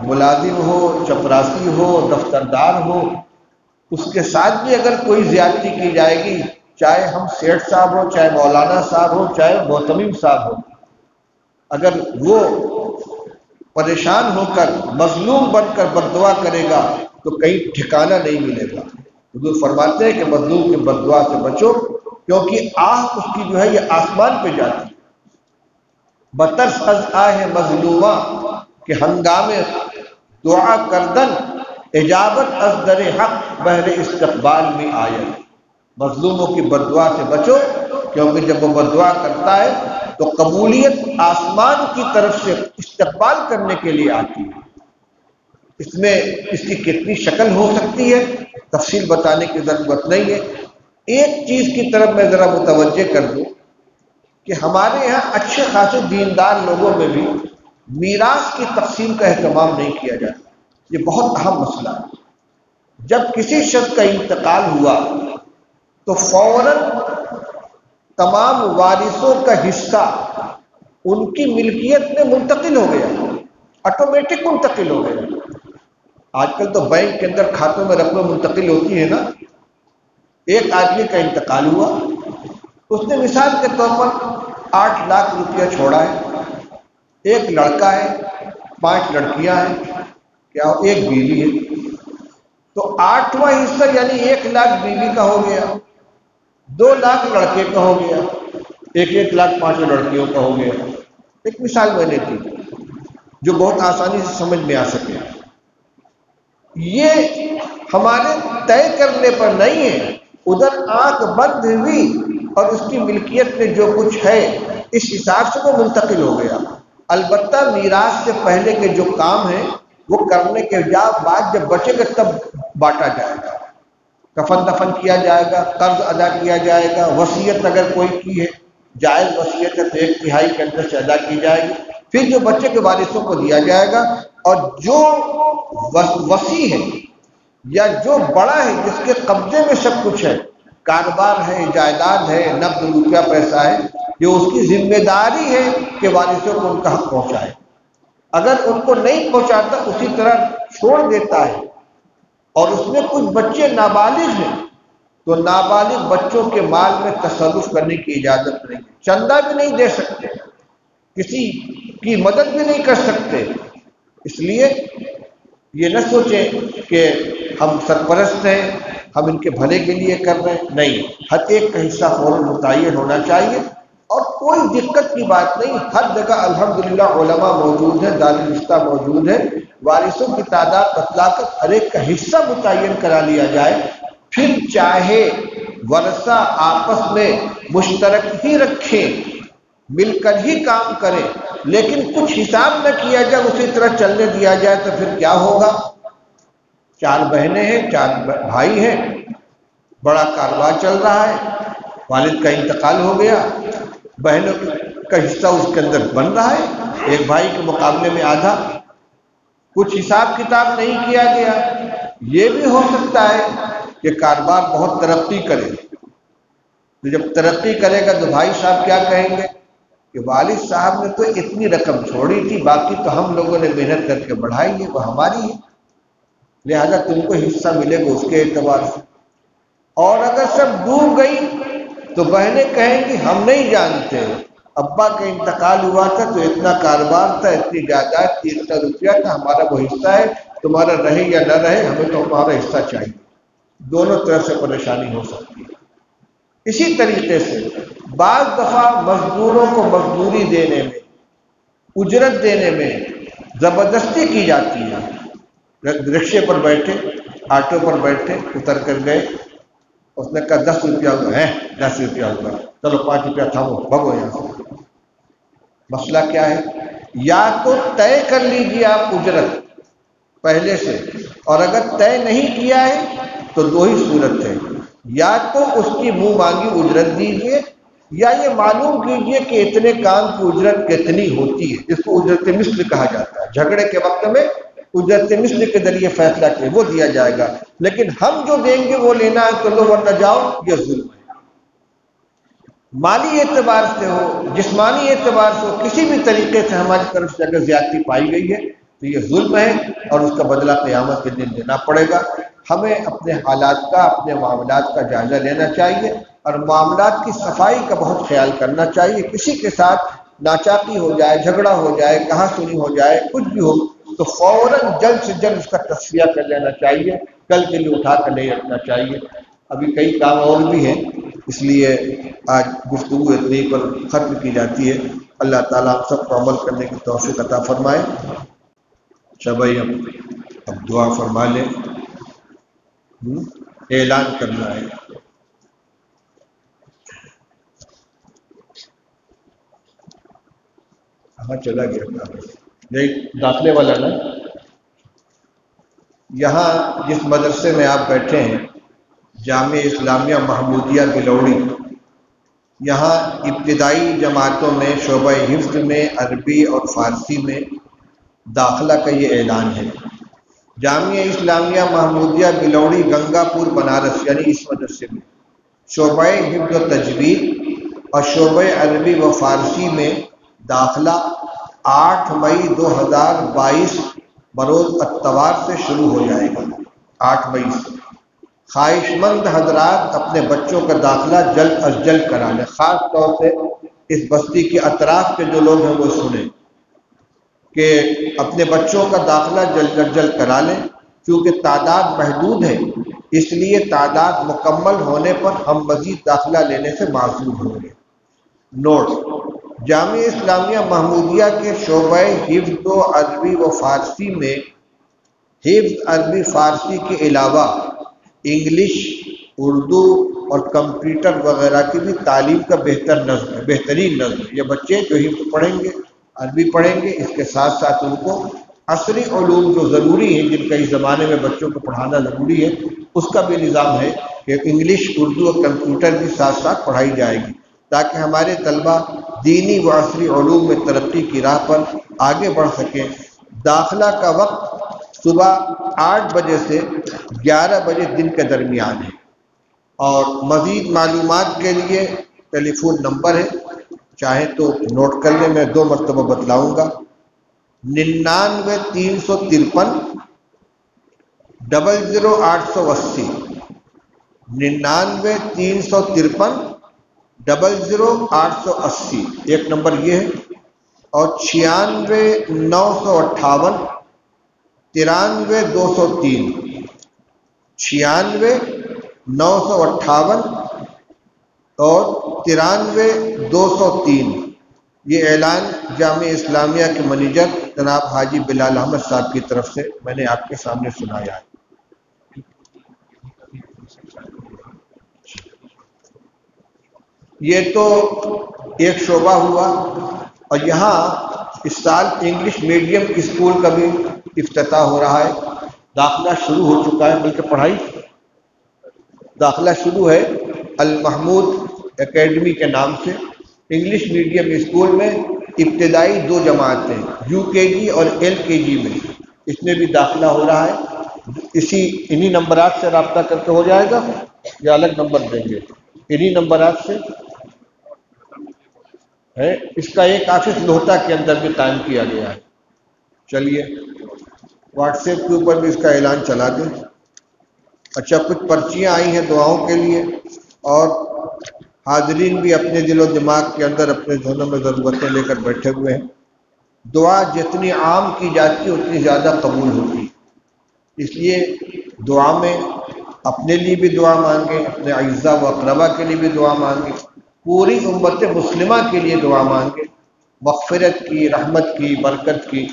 ملازم ہو، چپراسی ہو، دفتردار ہو، اس کے ساتھ بھی اگر کوئی زیادتی کی جائے گی، چاہے ہم سیٹھ صاحب ہو، چاہے مولانا صاحب ہو، چاہے محتمم صاحب ہو، اگر وہ پریشان ہو کر مظلوم بن کر بددعا کرے گا تو کہیں ٹھکانہ نہیں ملے گا۔ حضور فرماتے ہیں کہ مظلوم کی بددعا سے بچو، کیونکہ آہ اس کی جو ہے یہ آسمان پہ جاتی ہے۔ بترس از آہ مظلومہ کہ ہنگامے دعا کردن اجابت از در حق بہر استقبال میں آئے۔ مظلوموں کی بددعا سے بچو، کیونکہ جب وہ بددعا کرتا ہے تو قبولیت آسمان کی طرف سے استقبال کرنے کے لیے آتی ہے۔ اس میں اس کی کتنی شکل ہو سکتی ہے تفصیل بتانے کی ضرورت نہیں ہے۔ ایک چیز کی طرف میں ذرا متوجہ کر دوں کہ ہمارے یہاں اچھے خاصے دیندار لوگوں میں بھی میراث کی تقسیم کا اہتمام نہیں کیا جاتا۔ یہ بہت اہم مسئلہ ہے۔ جب کسی شخص کا انتقال ہوا تو فوراً تمام وارثوں کا حصہ ان کی ملکیت میں منتقل ہو گیا، آٹومیٹک منتقل ہو گیا۔ آج کل تو بینک کے اندر کھاتوں میں رقمیں منتقل ہوتی ہیں نا۔ ایک آدمی کا انتقال ہوا، اس نے مثال کے طور پر 8 لاکھ روپیہ چھوڑا ہے، ایک لڑکا ہے، 5 لڑکیاں ہیں، کیا ایک بیوی ہے، تو 8واں حصہ یعنی 1 لاکھ بیوی کا ہو گیا، 2 لاکھ لڑکے کا ہو گیا، 1 لاکھ 5 لڑکیوں کا ہو گیا۔ ایک مثال میں نے دی جو بہت آسانی سے سمجھ میں آ سکے۔ یہ ہمارے طے کرنے پر نہیں ہے، ادھر آنکھ بند ہوئی اور اس کی ملکیت میں جو کچھ ہے اس حساب سے وہ منتقل ہو گیا۔ البتہ میراث سے پہلے کے جو کام ہیں وہ کرنے کے بعد جب بچے گا تب بانٹا جائے گا، کفن دفن کیا جائے گا، قرض ادا کیا جائے گا، وصیت اگر کوئی کی ہے جائز وصیت ہے تو 1/3 کے اندر سے ادا کی جائے گی، پھر جو بچے کے وارثوں کو دیا جائے گا۔ اور جو وصی ہے یا جو بڑا ہے جس کے قبضے میں سب کچھ ہے، کاروبار ہے، جائیداد ہے، نقد روپیہ پیسہ ہے، یہ اس کی ذمہ داری ہے کہ وارثوں کو ان کا حق پہنچائے۔ اگر ان کو نہیں پہنچاتا اسی طرح چھوڑ دیتا ہے اور اس میں کچھ بچے نابالغ ہیں تو نابالغ بچوں کے مال میں تصرف کرنے کی اجازت نہیں، چندہ بھی نہیں دے سکتے، کسی کی مدد بھی نہیں کر سکتے۔ اس لیے یہ نہ سوچیں کہ ہم سرپرست ہیں، ہم ان کے بھلے کے لیے کر رہے ہیں، نہیں، ہر ایک کا حصہ فوراً متعین ہونا چاہیے اور کوئی دقت کی بات نہیں۔ ہر جگہ الحمدللہ علماء موجود ہیں، دارالفتہ موجود ہے، وارثوں کی تعداد بتلا کر ہر ایک کا حصہ متعین کرا لیا جائے، پھر چاہے ورثہ آپس میں مشترک ہی رکھیں، مل کر ہی کام کریں، لیکن کچھ حساب نہ کیا جائے، اسی طرح چلنے دیا جائے تو پھر کیا ہوگا؟ 4 بہنیں ہیں، 4 بھائی ہیں، بڑا کاروبار چل رہا ہے، والد کا انتقال ہو گیا، بہنوں کا حصہ اس کے اندر بن رہا ہے، ایک بھائی کے مقابلے میں آدھا، کچھ حساب کتاب نہیں کیا گیا۔ یہ بھی ہو سکتا ہے کہ کاروبار بہت ترقی کرے، تو جب ترقی کرے گا تو بھائی صاحب کیا کہیں گے کہ والد صاحب نے تو اتنی رقم چھوڑی تھی، باقی تو ہم لوگوں نے محنت کر کے بڑھائی ہے، وہ ہماری ہے، لہذا تم کو حصہ ملے گا اس کے اعتبار سے۔ اور اگر سب ڈوب گئی تو بہنیں کہیں گی ہم نہیں جانتے، ابا کا انتقال ہوا تھا تو اتنا کاروبار تھا، اتنی جائیداد تھی، اتنا روپیہ تھا، ہمارا وہ حصہ ہے، تمہارا رہے یا نہ رہے ہمیں تو ہمارا حصہ چاہیے۔ دونوں طرف سے پریشانی ہو سکتی ہے۔ اسی طریقے سے بعض دفعہ مزدوروں کو مزدوری دینے میں، اجرت دینے میں زبردستی کی جاتی ہے۔ رکشے پر بیٹھے، آٹو پر بیٹھے، اتر کر گئے، اس نے کہا 10 روپیہ ہوگا ہے، 10 روپیہ ہوگا، چلو 5 روپیہ تھامو، بھگو یہاں سے۔ مسئلہ کیا ہے؟ یا تو طے کر لیجیے آپ اجرت پہلے سے، اور اگر طے نہیں کیا ہے تو 2 ہی صورت ہے، یا تو اس کی منہ مانگی اجرت دیجیے، یا یہ معلوم کیجیے کہ اتنے کام کی اجرت کتنی ہوتی ہے، اس کو اجرت مثل کہا جاتا ہے۔ جھگڑے کے وقت میں اجرت مثل کے ذریعے فیصلہ کیے وہ دیا جائے گا، لیکن ہم جو دیں گے وہ لینا ہے تو لو ورنہ جاؤ، یہ ظلم ہے۔ مالی اعتبار سے ہو، جسمانی اعتبار سے ہو، کسی بھی طریقے سے ہماری طرف سے اگر زیادتی پائی گئی ہے تو یہ ظلم ہے اور اس کا بدلہ قیامت کے دن دینا پڑے گا۔ ہمیں اپنے حالات کا، اپنے معاملات کا جائزہ لینا چاہیے اور معاملات کی صفائی کا بہت خیال کرنا چاہیے۔ کسی کے ساتھ ناچاقی ہو جائے، جھگڑا ہو جائے، کہاں سنی ہو جائے، کچھ بھی ہو تو فوراً جلد سے جلد اس کا تصفیہ کر لینا چاہیے، کل کے لیے اٹھا کر نہیں رکھنا چاہیے۔ ابھی کئی کام اور بھی ہیں، اس لیے آج گفتگو اتنی پر ختم کی جاتی ہے۔ اللہ تعالیٰ ہم سب کو عمل کرنے کی توفیق عطا فرمائے۔ اچھا بھائی، اب دعا فرما لیں، اعلان کرنا ہے۔ ہاں چلا گیا تھا نہیں داخلے والا نا۔ یہاں جس مدرسے میں آپ بیٹھے ہیں، جامعہ اسلامیہ محمودیہ بلوڑی، یہاں ابتدائی جماعتوں میں شعبہ حفظ میں عربی اور فارسی میں داخلہ کا یہ اعلان ہے۔ جامعہ اسلامیہ محمودیہ بلوڑی گنگا پور بنارس، یعنی اس مدرسے میں شعبہ حفظ و تجوید اور شعبہ عربی و فارسی میں داخلہ 8 مئی 2022 بروز اتوار سے شروع ہو جائے گا۔ 8 مئی سے خواہش مند حضرات اپنے بچوں کا داخلہ جلد از جلد کرا لیں۔ خاص طور سے اس بستی کے اطراف کے جو لوگ ہیں وہ سنیں کہ اپنے بچوں کا داخلہ جلد از جلد کرا لیں، کیونکہ تعداد محدود ہے، اس لیے تعداد مکمل ہونے پر ہم مزید داخلہ لینے سے معذور ہوں گے۔ نوٹ: جامعہ اسلامیہ محمودیہ کے شعبہ حفظ و عربی و فارسی میں حفظ عربی فارسی کے علاوہ انگلش، اردو اور کمپیوٹر وغیرہ کی بھی تعلیم کا بہترین نظم ہے۔ یہ بچے جو حفظ پڑھیں گے، عربی پڑھیں گے، اس کے ساتھ ساتھ ان کو عصری علوم جو ضروری ہیں، جن کا اس زمانے میں بچوں کو پڑھانا ضروری ہے، اس کا بھی نظام ہے کہ انگلش، اردو اور کمپیوٹر بھی ساتھ ساتھ پڑھائی جائے گی، تاکہ ہمارے طلبہ دینی و عصری علوم میں ترقی کی راہ پر آگے بڑھ سکیں۔ داخلہ کا وقت صبح 8 بجے سے 11 بجے دن کے درمیان ہے، اور مزید معلومات کے لیے ٹیلی فون نمبر ہے، چاہیں تو نوٹ کر لیں، میں 2 مرتبہ بتلاؤں گا: 99 353 00880، 99 353 00880 ایک نمبر یہ ہے، اور 96 958 93 203، 96 958 اور 93 203۔ یہ اعلان جامعہ اسلامیہ کے منیجر جناب حاجی بلال احمد صاحب کی طرف سے میں نے آپ کے سامنے سنایا ہے۔ یہ تو ایک شعبہ ہوا، اور یہاں اس سال انگلش میڈیم اسکول کا بھی افتتاح ہو رہا ہے۔ داخلہ شروع ہو چکا ہے، بلکہ پڑھائی داخلہ شروع ہے المحمود اکیڈمی کے نام سے۔ انگلش میڈیم اسکول میں ابتدائی 2 جماعتیں، UKG اور LKG میں، اس میں بھی داخلہ ہو رہا ہے۔ انہی نمبرات سے رابطہ کر کے ہو جائے گا یا الگ نمبر دیں گے؟ انہی نمبرات سے ہے۔ اس کا ایک آفس لوہٹا کے اندر بھی قائم کیا گیا ہے۔ چلیے واٹس ایپ کے اوپر بھی اس کا اعلان چلا دیں۔ اچھا، کچھ پرچیاں آئی ہیں دعاؤں کے لیے، اور حاضرین بھی اپنے دل و دماغ کے اندر اپنے ذہنوں میں ضرورتیں لے کر بیٹھے ہوئے ہیں۔ دعا جتنی عام کی جاتی ہے اتنی زیادہ قبول ہوتی، اس لیے دعا میں اپنے لیے بھی دعا مانگیں، اپنے اعزاء و اقربا کے لیے بھی دعا مانگیں، پوری امت مسلمہ کے لیے دعا مانگیں، مغفرت کی، رحمت کی، برکت کی۔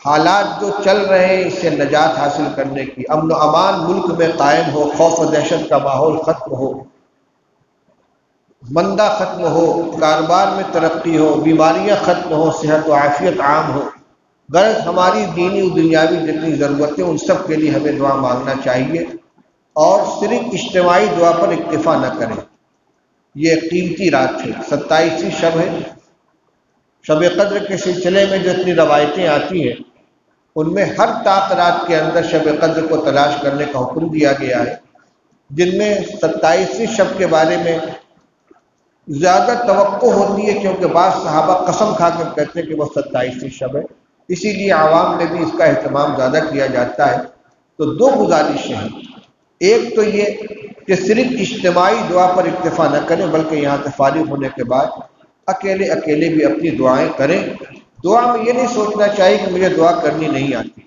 حالات جو چل رہے ہیں اس سے نجات حاصل کرنے کی، امن و امان ملک میں قائم ہو، خوف و دہشت کا ماحول ختم ہو، مندہ ختم ہو، کاروبار میں ترقی ہو، بیماریاں ختم ہو، صحت و عافیت عام ہو۔ غرض ہماری دینی و دنیاوی جتنی ضرورتیں ان سب کے لیے ہمیں دعا مانگنا چاہیے، اور صرف اجتماعی دعا پر اکتفا نہ کریں۔ یہ قیمتی رات ہے، 27ویں شب ہے۔ شب قدر کے سلسلے میں جو اتنی روایتیں آتی ہیں، ان میں ہر طاق رات کے اندر شب قدر کو تلاش کرنے کا حکم دیا گیا ہے، جن میں 27ویں شب کے بارے میں زیادہ توقع ہوتی ہے، کیونکہ بعض صحابہ قسم کھا کر کہتے ہیں کہ وہ 27ویں شب ہے، اسی لیے عوام میں بھی اس کا اہتمام زیادہ کیا جاتا ہے۔ تو 2 گزارشیں ہیں، ایک تو یہ کہ صرف اجتماعی دعا پر اکتفا نہ کریں، بلکہ یہاں سے فارغ ہونے کے بعد اکیلے بھی اپنی دعائیں کریں۔ دعا میں یہ نہیں سوچنا چاہیے کہ مجھے دعا کرنی نہیں آتی،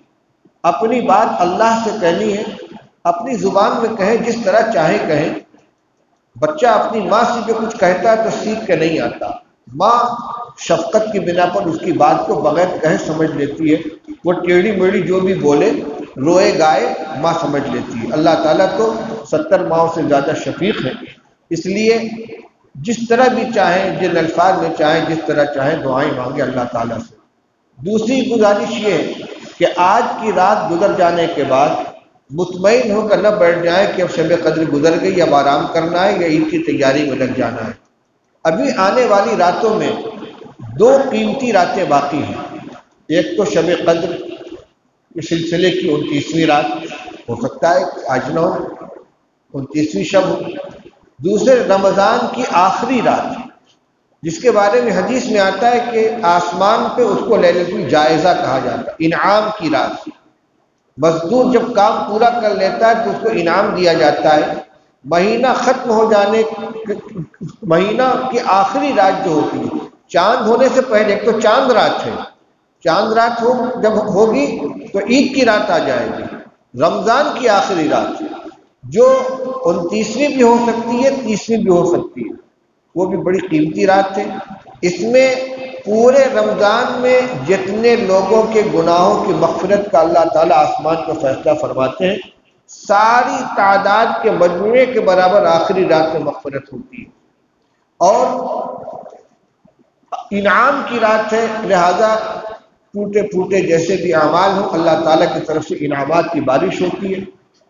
اپنی بات اللہ سے کہنی ہے، اپنی زبان میں کہیں، جس طرح چاہے کہیں۔ بچہ اپنی ماں سے جو کچھ کہتا ہے تو سیکھ کے نہیں آتا، ماں شفقت کی بنا پر اس کی بات کو بغیر کہے سمجھ لیتی ہے، وہ ٹیڑھی میڑھی جو بھی بولے، روئے گائے، ماں سمجھ لیتی ہے۔ اللہ تعالیٰ تو 70 ماؤں سے زیادہ شفیق ہے، اس لیے جس طرح بھی چاہیں، جن الفاظ میں چاہیں، جس طرح چاہیں دعائیں مانگے اللہ تعالیٰ سے۔ دوسری گزارش یہ ہے کہ آج کی رات گزر جانے کے بعد مطمئن ہو کر نہ بیٹھ جائیں کہ اب شب قدر گزر گئی، اب آرام کرنا ہے یا عید کی تیاری میں لگ جانا ہے۔ ابھی آنے والی راتوں میں 2 قیمتی راتیں باقی ہیں۔ ایک تو شب قدر کے سلسلے کی 29ویں رات، ہو سکتا ہے آج نہ ہو، 29ویں شب ہو۔ دوسرے رمضان کی آخری رات، جس کے بارے میں حدیث میں آتا ہے کہ آسمان پہ اس کو لیلۃ الجائزہ کہا جاتا ہے، انعام کی رات۔ مزدور جب کام پورا کر لیتا ہے تو اس کو انعام دیا جاتا ہے۔ مہینہ ختم ہو جانے، مہینہ کی آخری رات جو ہوتی ہے، چاند ہونے سے پہلے، ایک تو چاند رات ہے، چاند رات جب ہوگی تو عید کی رات آ جائے گی۔ رمضان کی آخری رات جو 29ویں بھی ہو سکتی ہے، 30ویں بھی ہو سکتی ہے، وہ بھی بڑی قیمتی رات ہے۔ اس میں پورے رمضان میں جتنے لوگوں کے گناہوں کی مغفرت کا اللہ تعالیٰ آسمان کو فیصلہ فرماتے ہیں، ساری تعداد کے مجموعے کے برابر آخری رات میں مغفرت ہوتی ہے، اور انعام کی رات ہے، لہذا ٹوٹے پھوٹے جیسے بھی اعمال ہوں، اللہ تعالیٰ کی طرف سے انعامات کی بارش ہوتی ہے۔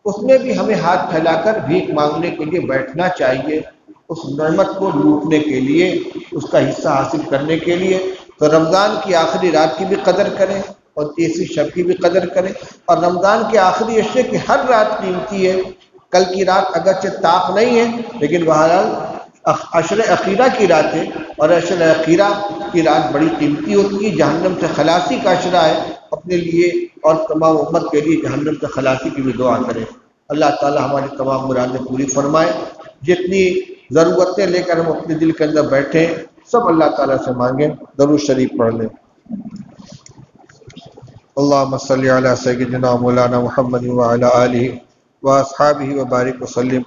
اس میں بھی ہمیں ہاتھ پھیلا کر بھیک مانگنے کے لیے بیٹھنا چاہیے، اس نعمت کو لوٹنے کے لیے، اس کا حصہ حاصل کرنے کے لیے۔ تو رمضان کی آخری رات کی بھی قدر کریں اور 30ویں شب کی بھی قدر کریں، اور رمضان کے آخری عشرے کی ہر رات قیمتی ہے۔ کل کی رات اگرچہ طاق نہیں ہے، لیکن بہرحال عشر اخیرہ کی رات ہے، اور عشر اخیرہ کی رات بڑی قیمتی ہوتی ہے، جہنم سے خلاصی کا عشرہ ہے۔ اپنے لیے اور تمام امت کے لیے جہنم سے خلاصی کی بھی دعا کریں۔ اللہ تعالی ہماری تمام مرادیں پوری فرمائے۔ جتنی ضرورتیں لے کر ہم اپنے دل کے اندر بیٹھے، سب اللہ تعالیٰ سے مانگیں۔ درود شریف پڑھ لیں۔ اللہم صلی علی سیدنا مولانا محمد وعلی آلہ واصحابہ وبارک وسلم۔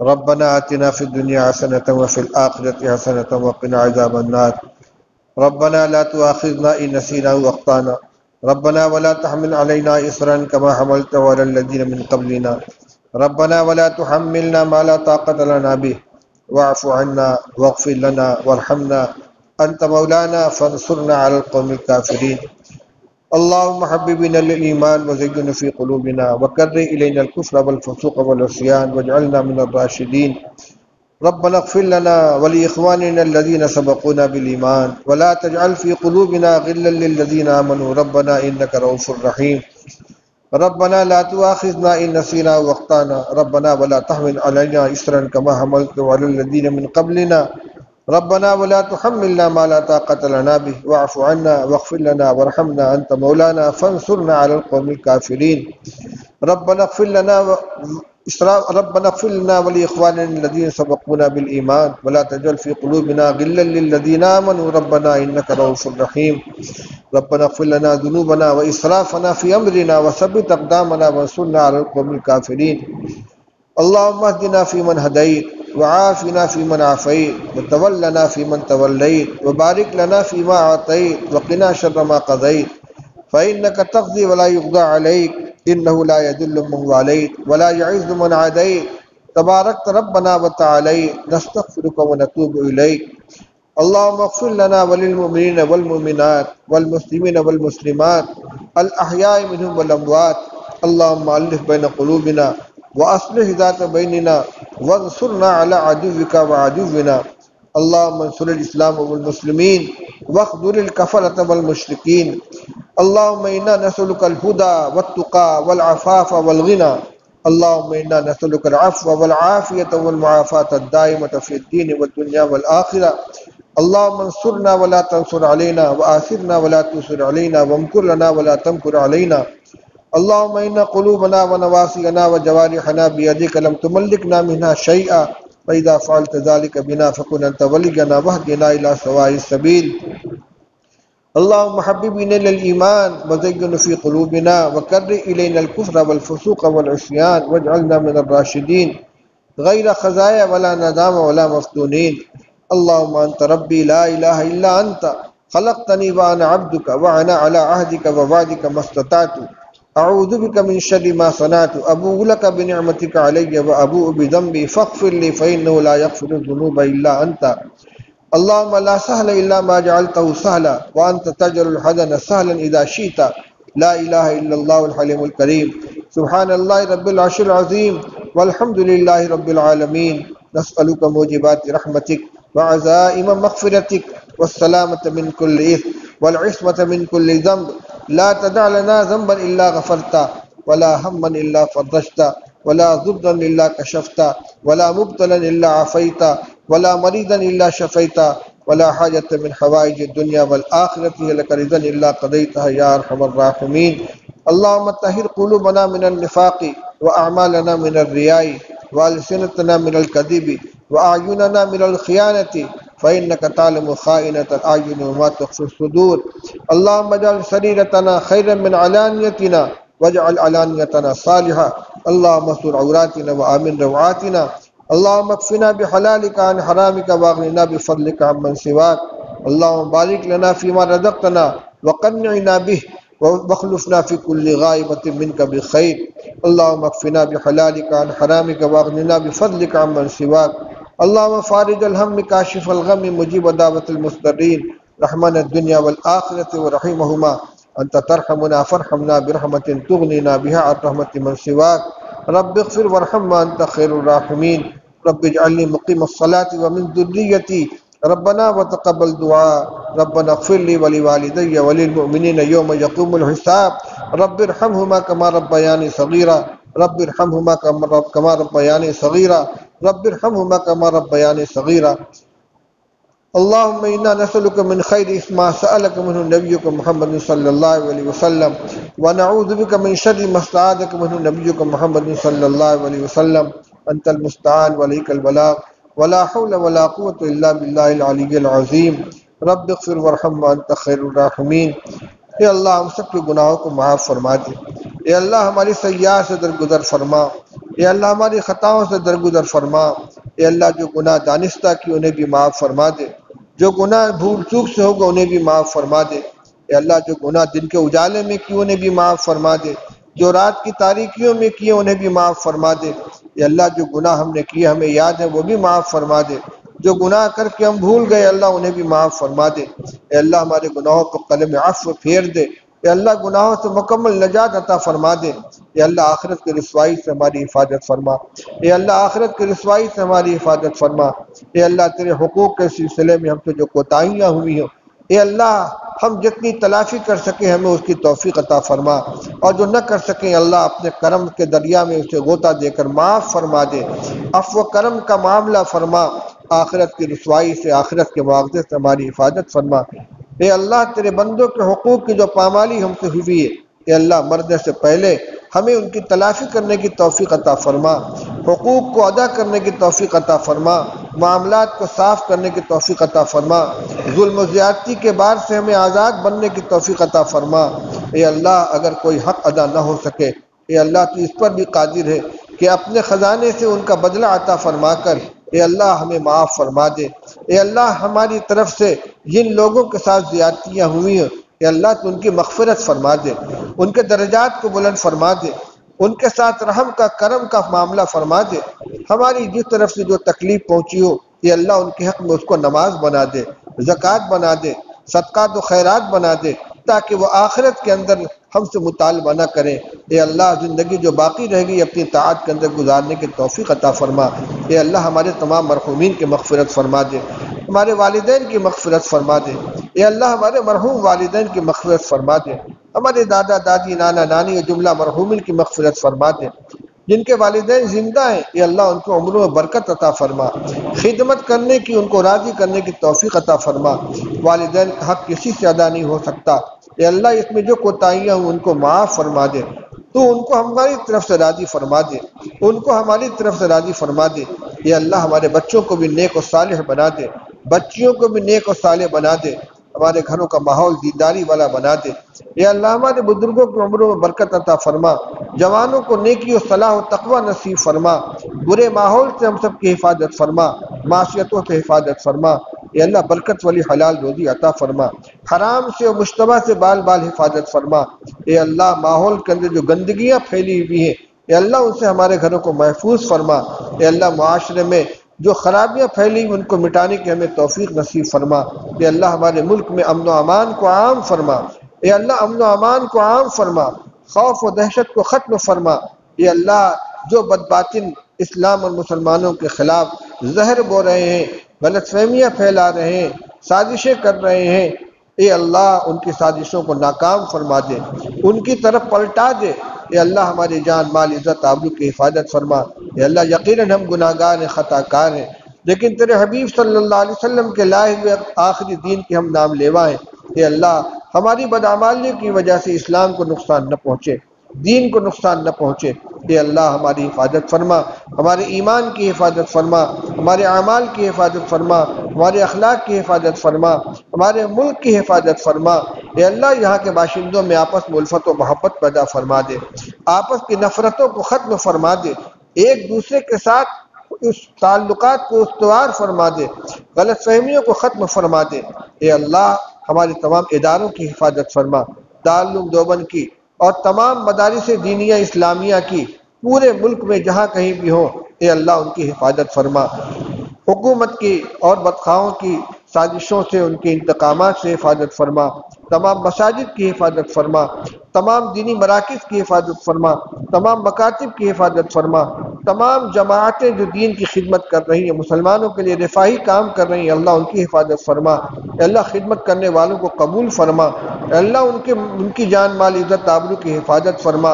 ربنا آتنا فی الدنیا حسنۃ وفی الآخرۃ حسنۃ وقنا عذاب النار۔ ربنا لا تؤاخذنا ان نسینا واخطانا، ربنا ولا تحمل علينا إصرا كما حملته على الذين من قبلنا، ربنا ولا تحملنا ما لا طاقة لنا به، واعف عنا واغفر لنا وارحمنا، أنت مولانا فانصرنا على القوم الكافرين۔ اللهم حببنا للإيمان وزينه في قلوبنا وكره إلينا الكفر والفسوق والعصيان واجعلنا من الراشدين۔ ربنا اغفر لنا ولإخواننا الذين سبقونا بالإيمان ولا تجعل في قلوبنا غلا للذين آمنوا ربنا إنك رؤوف رحيم۔ ربنا لا تؤاخذنا إن نسينا واخطأنا، ربنا ولا تحمل علينا إصرا كما حملته على الذين من قبلنا، ربنا ولا تحملنا ما لا طاقة لنا به، واعف عنا واغفر لنا وارحمنا، أنت مولانا فانصرنا على القوم الكافرين۔ ربنا اغفر لنا ولإخواننا الذين سبقونا بالإيمان ولا تجعل في قلوبنا غلا للذين آمنوا ربنا إنك رؤوف رحيم۔ ربنا اغفر لنا ذنوبنا وإسرافنا في أمرنا وثبت أقدامنا وانصرنا على القوم الكافرين۔ اللهم اهدنا فيمن هديت وعافنا فيمن عافيت وتولنا فيمن توليت وبارك لنا فيما أعطيت وقنا شر ما قضيت، فإنك تقضي ولا يقضى عليك، إنه لا يذل من واليت ولا يعز من عاديت، تباركت ربنا وتعاليت، نستغفرك ونتوب إليك۔ اللهم اغفر لنا وللمؤمنين والمؤمنات والمسلمين والمسلمات الأحياء منهم والأموات، اللهم ألف بين قلوبنا وأصلح ذات بيننا وانصرنا على عدوك وعدونا، اللهم انصر الإسلام والمسلمين واخذل الكفرة والمشركين، اللهم إنا نسألك الهدى والتقى والعفاف والغنى، اللهم إنا نسألك العفو والعافية والمعافاة الدائمة في الدين والدنيا والآخرة، اللهم انصرنا ولا تنصر علينا، وآثرنا ولا تؤثر علينا، وامكر لنا ولا تمكر علينا، اللهم إن قلوبنا ونواسينا وجوارحنا بيدك لم تملكنا منها شيئا، فإذا فعلت ذلك بنا فكن أنت ولينا واهدنا إلى سواء السبيل۔ اللهم حبب إلينا الإيمان وزينه في قلوبنا وكره إلينا الكفر والفسوق والعصيان واجعلنا من الراشدين غير خزايا ولا ندام ولا مفتونين. اللهم أنت ربي لا إله إلا أنت خلقتني وأنا عبدك وأنا على عهدك ووعدك ما استطعت أعوذ بك من شر ما صنعت أبوء لك بنعمتك علي وأبوء بذنبي فاغفر لي فإنه لا يغفر الذنوب إلا أنت. اللهم لا سهل إلا ما جعلته سهلا وأنت تجعل الحزن سهلا إذا شئت. لا إله إلا الله الحليم الكريم. سبحان الله رب العرش العظيم والحمد لله رب العالمين. نسألك موجبات رحمتك وعزائم مغفرتك والسلامة من كل إثم والعصمة من كل ذنب. لا تدع لنا ذنبا إلا غفرته ولا هما إلا فرجته ولا ضرا إلا كشفته ولا مبتلا إلا عافيته ولا مريضا إلا شفيته ولا حاجة من حوائج الدنيا والآخرة لك رضا إلا قضيتها يا أرحم الراحمين. اللهم طهر قلوبنا من النفاق وأعمالنا من الرياء وألسنتنا من الكذب وأعيننا من الخيانة فإنك تعلم خائنة الأعين وما تخفي الصدور. اللهم اجعل سريرتنا خيرا من علانيتنا واجعل علانيتنا صالحة. اللهم استر عوراتنا وآمن روعاتنا. اللهم اكفنا بحلالك عن حرامك واغننا بفضلك عمن سواك. اللهم بارك لنا فيما رزقتنا وقنعنا به واخلفنا في كل غائبة منك بخير. اللهم اكفنا بحلالك عن حرامك واغننا بفضلك عمن سواك. اللهم فارج الهم كاشف الغم مجيب دعوة المضطرين رحمن الدنيا والآخرة ورحمهما. أنت ترحمنا فارحمنا برحمة تغنينا بها عن رحمة من سواك. رب اغفر وارحم وأنت خير الراحمين. رب اجعلني مقيم الصلاة ومن ذريتي ربنا وتقبل دعاء. ربنا اغفر لي ولوالدي وللمؤمنين يوم يقوم الحساب. رب ارحمهما كما ربياني صغيرا. رب ارحمهما كما ربياني صغيرا. رب ارحمهما كما ربياني صغيرا. اللهم إنا نسألك من خير ما سألك منه نبيك محمد صلى الله عليه وسلم ونعوذ بك من شر ما استعاذك منه نبيك محمد صلى الله عليه وسلم. أنت المستعان وعليك البلاغ ولا حول ولا قوة إلا بالله العلي العظيم. رب اغفر وارحم وأنت خير الراحمين. اے اللہ ہم سب کے گناہوں کو معاف فرما دے. اے اللہ ہماری سیاحت سے درگزر فرما. اے اللہ ہماری خطاؤں سے درگزر فرما. اے اللہ جو گناہ دانستہ کی انہیں بھی معاف فرما دے. جو گناہ بھول چوک سے ہوگا انہیں بھی معاف فرما دے. اے اللہ جو گناہ دن کے اجالے میں کیے انہیں بھی معاف فرما دے. جو رات کی تاریکیوں میں کیے انہیں بھی معاف فرما دے. اے اللہ جو گناہ ہم نے کیے ہمیں یاد ہے وہ بھی معاف فرما دے. جو گناہ کر کے ہم بھول گئے اللہ انہیں بھی معاف فرما دے. اے اللہ ہمارے گناہوں کو قلم عفو پھیر دے. اے اللہ گناہوں سے مکمل نجات عطا فرما دے. اے اللہ آخرت کی رسوائی سے ہماری حفاظت فرما. اے اللہ آخرت کی رسوائی سے ہماری حفاظت فرما. اے اللہ تیرے حقوق کے سلسلے میں ہم سے جو کوتاہیاں ہوئی ہیں اے اللہ ہم جتنی تلافی کر سکیں ہمیں اس کی توفیق عطا فرما. اور جو نہ کر سکیں اللہ اپنے کرم کے دریا میں اسے غوطہ دے کر معاف فرما دے. عفو و کرم کا معاملہ فرما. آخرت کی رسوائی سے آخرت کے مواخذے سے ہماری حفاظت فرما. اے اللہ تیرے بندوں کے حقوق کی جو پامالی ہم سے ہوئی ہے اے اللہ مرنے سے پہلے ہمیں ان کی تلافی کرنے کی توفیق عطا فرما. حقوق کو ادا کرنے کی توفیق عطا فرما. معاملات کو صاف کرنے کی توفیق عطا فرما. ظلم و زیادتی کے بار سے ہمیں آزاد بننے کی توفیق عطا فرما. اے اللہ اگر کوئی حق ادا نہ ہو سکے اے اللہ تو اس پر بھی قادر ہے کہ اپنے خزانے سے ان کا بدلہ عطا فرما کر اے اللہ ہمیں معاف فرما دے. اے اللہ ہماری طرف سے جن لوگوں کے ساتھ زیادتیاں ہوئی ہیں اے اللہ تو ان کی مغفرت فرما دے. ان کے درجات کو بلند فرما دے. ان کے ساتھ رحم کا کرم کا معاملہ فرما دے. ہماری جس طرف سے جو تکلیف پہنچی ہو اے اللہ ان کے حق میں اس کو نماز بنا دے. زکوٰۃ بنا دے. صدقات و خیرات بنا دے تاکہ وہ آخرت کے اندر ہم سے مطالبہ نہ کریں. اے اللہ زندگی جو باقی رہ گئی اپنی طاعت کے اندر گزارنے کی توفیق عطا فرما. اے اللہ ہمارے تمام مرحومین کی مغفرت فرما دے. ہمارے والدین کی مغفرت فرما دے. اے اللہ ہمارے مرحوم والدین کی مغفرت فرما دے. ہمارے دادا دادی نانا نانی اور جملہ مرحومین کی مغفرت فرما دے. جن کے والدین زندہ ہیں اے اللہ ان کو عمروں میں برکت عطا فرما. خدمت کرنے کی ان کو راضی کرنے کی توفیق عطا فرما. والدین کا حق کسی سے ادا نہیں ہو سکتا. اے اللہ اس میں جو کوتاہیاں ہوں ان کو معاف فرما دے. تو ان کو ہماری طرف سے راضی فرما دے. ان کو ہماری طرف سے راضی فرما دے. اے اللہ ہمارے بچوں کو بھی نیک و صالح بنا دے. بچیوں کو بھی نیک و صالح بنا دے. ہمارے گھروں کا ماحول دینداری والا بنا دے۔ اے اللہ ہمارے بزرگوں کی عمروں میں برکت عطا فرما، جوانوں کو نیکی و صلاح و تقوی نصیب فرما، برے ماحول سے ہم سب کی حفاظت فرما، معصیتوں سے حفاظت فرما۔ اے اللہ برکت والی حلال روزی عطا فرما، حرام سے و مشتبہ سے بال بال حفاظت فرما۔ اے اللہ ماحول کے اندر جو گندگیاں پھیلی ہوئی ہیں اے اللہ ان سے ہمارے گھروں کو محفوظ فرما۔ اے اللہ معاشرے میں جو خرابیاں پھیلی ان کو مٹانے کی ہمیں توفیق نصیب فرما۔ اے اللہ ہمارے ملک میں امن و امان کو عام فرما، اے اللہ امن و امان کو عام فرما، خوف و دہشت کو ختم فرما۔ اے اللہ جو بدباطن اسلام اور مسلمانوں کے خلاف زہر بو رہے ہیں، غلط فہمیاں پھیلا رہے ہیں، سازشیں کر رہے ہیں، اے اللہ ان کی سازشوں کو ناکام فرما دے، ان کی طرف پلٹا دے۔ اے اللہ ہماری جان مال عزت آبرو کی حفاظت فرما۔ اے اللہ یقیناً ہم گناہ گار ہیں، خطا کار ہیں، لیکن تیرے حبیب صلی اللہ علیہ وسلم کے لائے ہوئے آخری دین کے ہم نام لیوا ہیں۔ اے اللہ ہماری بدعمالی کی وجہ سے اسلام کو نقصان نہ پہنچے، دین کو نقصان نہ پہنچے۔ اے اللہ ہماری حفاظت فرما، ہمارے ایمان کی حفاظت فرما، ہمارے اعمال کی حفاظت فرما، ہمارے اخلاق کی حفاظت فرما، ہمارے ملک کی حفاظت فرما۔ اے اللہ یہاں کے باشندوں میں آپس میں الفت و محبت پیدا فرما دے، آپس کی نفرتوں کو ختم فرما دے، ایک دوسرے کے ساتھ اس تعلقات کو استوار فرما دے، غلط فہمیوں کو ختم فرما دے۔ اے اللہ ہمارے تمام اداروں کی حفاظت فرما، دارالعلوم دیوبند کی اور تمام مدارس دینیہ اسلامیہ کی پورے ملک میں جہاں کہیں بھی ہوں اے اللہ ان کی حفاظت فرما، حکومت کی اور بدخواہوں کی سازشوں سے ان کے انتقامات سے حفاظت فرما، تمام مساجد کی حفاظت فرما، تمام دینی مراکز کی حفاظت فرما، تمام مکاتب کی حفاظت فرما، تمام جماعتیں جو دین کی خدمت کر رہی ہیں، مسلمانوں کے لیے رفاہی کام کر رہی ہیں، اللہ ان کی حفاظت فرما۔ اے اللہ خدمت کرنے والوں کو قبول فرما، اے اللہ ان کی جان مال عزت آبرو کی حفاظت فرما،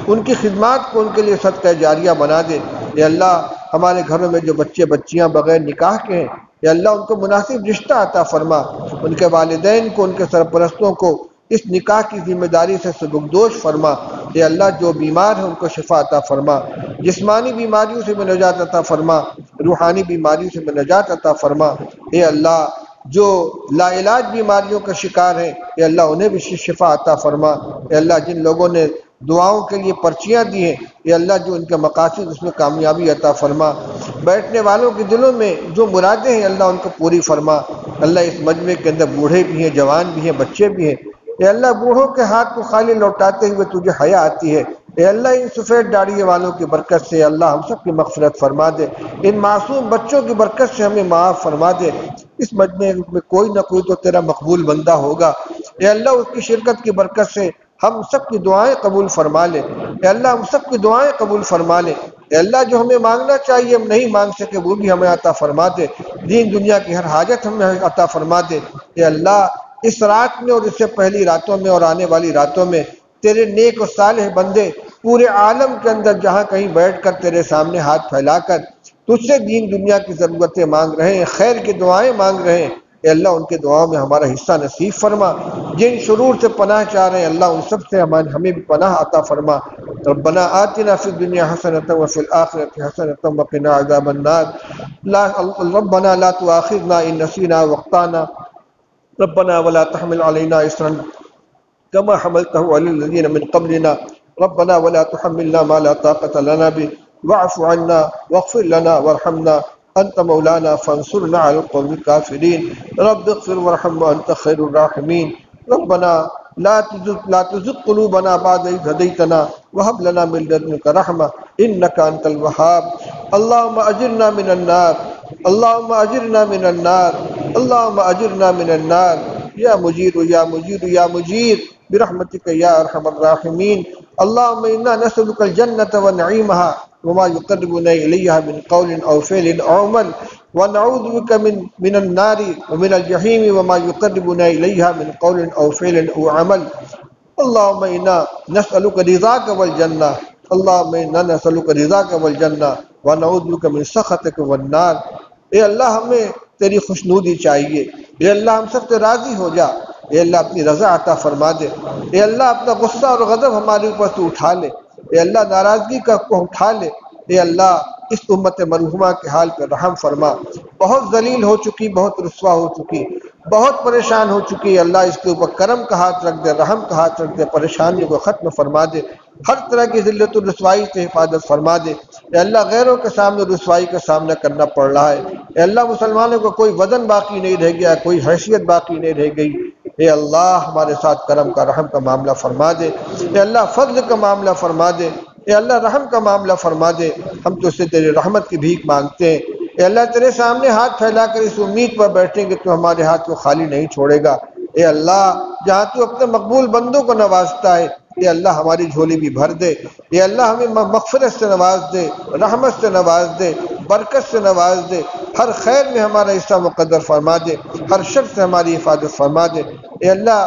ان کی خدمات کو ان کے لیے صدقہ جاریہ بنا دے۔ اے اللہ ہمارے گھروں میں جو بچے بچیاں بغیر نکاح کے ہیں اے اللہ ان کو مناسب رشتہ عطا فرما، ان کے والدین کو، ان کے سرپرستوں کو اس نکاح کی ذمہ داری سے سبکدوش فرما۔ اے اللہ جو بیمار ہیں ان کو شفا عطا فرما، جسمانی بیماریوں سے بھی نجات عطا فرما، روحانی بیماریوں سے بھی نجات عطا فرما۔ اے اللہ جو لا علاج بیماریوں کا شکار ہیں اے اللہ انہیں بھی شفا عطا فرما۔ اے اللہ جن لوگوں نے دعاؤں کے لیے پرچیاں دی ہیں اے اللہ جو ان کے مقاصد اس میں کامیابی عطا فرما، بیٹھنے والوں کے دلوں میں جو مرادیں ہیں اللہ ان کو پوری فرما۔ اللہ اس مجمع کے اندر بوڑھے بھی ہیں، جوان بھی ہیں، بچے بھی ہیں، اے اللہ بوڑھوں کے ہاتھ کو خالی لوٹاتے ہوئے تجھے حیا آتی ہے۔ اے اللہ ان سفید داڑھی والوں کی برکت سے اللہ ہم سب کی مغفرت فرما دے، ان معصوم بچوں کی برکت سے ہمیں معاف فرما دے۔ اس مجمع میں کوئی نہ کوئی تو تیرا مقبول بندہ ہوگا، اے اللہ اس کی شرکت کی برکت سے ہم سب کی دعائیں قبول فرما لے، اے اللہ ہم سب کی دعائیں قبول فرما لے۔ اے اللہ جو ہمیں مانگنا چاہیے ہم نہیں مانگ سکے وہ بھی ہمیں عطا فرما دے، دین دنیا کی ہر حاجت ہمیں عطا فرما دے۔ اے اللہ اس رات میں اور اس سے پہلی راتوں میں اور آنے والی راتوں میں تیرے نیک و صالح بندے پورے عالم کے اندر جہاں کہیں بیٹھ کر تیرے سامنے ہاتھ پھیلا کر تجھ سے دین دنیا کی ضرورتیں مانگ رہے ہیں، خیر کی دعائیں مانگ رہے ہیں، اے اللہ ان کے دعاؤں میں ہمارا حصہ نصیب فرما۔ جن شرور سے پناہ چاہ رہے ہیں اللہ ان سب سے ہمیں بھی پناہ عطا فرما۔ ربنا آتنا فی الدنیا حسنۃ وفی الآخرۃ حسنۃ وقنا عذاب النار۔ ربنا لا تؤاخذنا ان نسینا واخطانا ربنا ولا تحمل علينا إصرا كما حملته على الذين من قبلنا ربنا ولا تحملنا ما لا طاقة لنا به واعف عنا واغفر لنا وارحمنا أنت مولانا فانصرنا على القوم الكافرين رب اغفر وارحم وأنت خير الراحمين ربنا لا تزغ قلوبنا بعد إذ هديتنا وهب لنا من لدنك رحمة إنك أنت الوهاب اللهم أجرنا من النار اللهم أجرنا من النار اللهم أجرنا من النار يا مجير يا مجير يا مجير برحمتك يا أرحم الراحمين اللهم إنا نسألك الجنة ونعيمها وما يقربنا إليها من قول أو فعل أو عمل ونعوذ بك من النار ومن الجحيم وما يقربنا إليها من قول أو فعل أو عمل اللهم إنا نسألك رضاك والجنة اللهم إنا نسألك رضاك والجنة ونعوذ بك من سخطك والنار۔ اے اللہ ہمیں تیری خوشنودی چاہیے، اے اللہ ہم سب سے راضی ہو جا، اے اللہ اپنی رضا عطا فرما دے، اے اللہ اپنا غصہ اور غضب ہمارے اوپر سے اٹھا لے، اے اللہ ناراضگی کا کو اٹھا لے، اے اللہ اس امت مرحومہ کے حال پر رحم فرما، بہت ذلیل ہو چکی، بہت رسوا ہو چکی، بہت پریشان ہو چکی، اللہ اس کے اوپر کرم کا ہاتھ رکھ دے، رحم کا ہاتھ رکھ دے، پریشانیوں کو ختم فرما دے، ہر طرح کی ذلت و رسوائی سے حفاظت فرما دے۔ اے اللہ غیروں کے سامنے رسوائی کا سامنا کرنا پڑ رہا ہے، اے اللہ مسلمانوں کو کوئی وزن باقی نہیں رہ گیا، کوئی حیثیت باقی نہیں رہ گئی، اے اللہ ہمارے ساتھ کرم کا رحم کا معاملہ فرما دے، اے اللہ فضل کا معاملہ فرما دے، اے اللہ رحم کا معاملہ فرما دے۔ ہم تو سے تیرے رحمت کی بھیک مانگتے ہیں، اے اللہ تیرے سامنے ہاتھ پھیلا کر اس امید پر بیٹھیں کہ تو ہمارے ہاتھ کو خالی نہیں چھوڑے گا۔ اے اللہ جہاں تو اپنے مقبول بندوں کو نوازتا ہے، اے اللہ ہماری جھولی بھی بھر دے، اے اللہ ہمیں مغفرت سے نواز دے، رحمت سے نواز دے، برکت سے نواز دے، ہر خیر میں ہمارا حصہ مقدر فرما دے، ہر شر سے ہماری حفاظت فرما دے۔ اے اللہ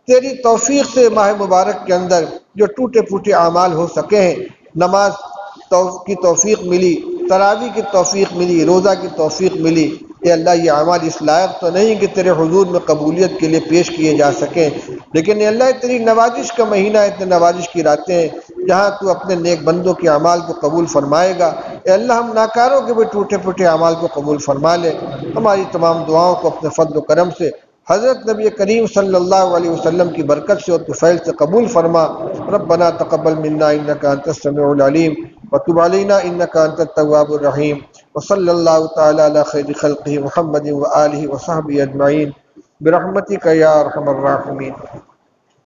تیری توفیق سے ماہ مبارک کے اندر جو ٹوٹے پھوٹے اعمال ہو سکے ہیں، نماز کی توفیق ملی، تراویح کی توفیق ملی، روزہ کی توفیق ملی، اے اللہ یہ اعمال اس لائق تو نہیں کہ تیرے حضور میں قبولیت کے لیے پیش کیے جا سکیں، لیکن اے اللہ تیری نوازش کا مہینہ ہے، اتنے نوازش کی راتیں ہیں جہاں تو اپنے نیک بندوں کے اعمال کو قبول فرمائے گا۔ اے اللہ ہم ناکاروں کے بھی ٹوٹے پھوٹے اعمال کو قبول فرما لے، ہماری تمام دعاؤں کو اپنے فضل و کرم سے حضرت نبی کریم صلی اللہ علیہ وسلم کی برکت سے اور طفیل سے قبول فرما۔ ربنا تقبل منا انک انت السمیع العلیم وتب علینا انک انت التواب الرحیم، وصلی اللہ تعالی علی خیر خلقہ محمد وآلہ وصحبہ اجمعین برحمتک یا ارحم الراحمین۔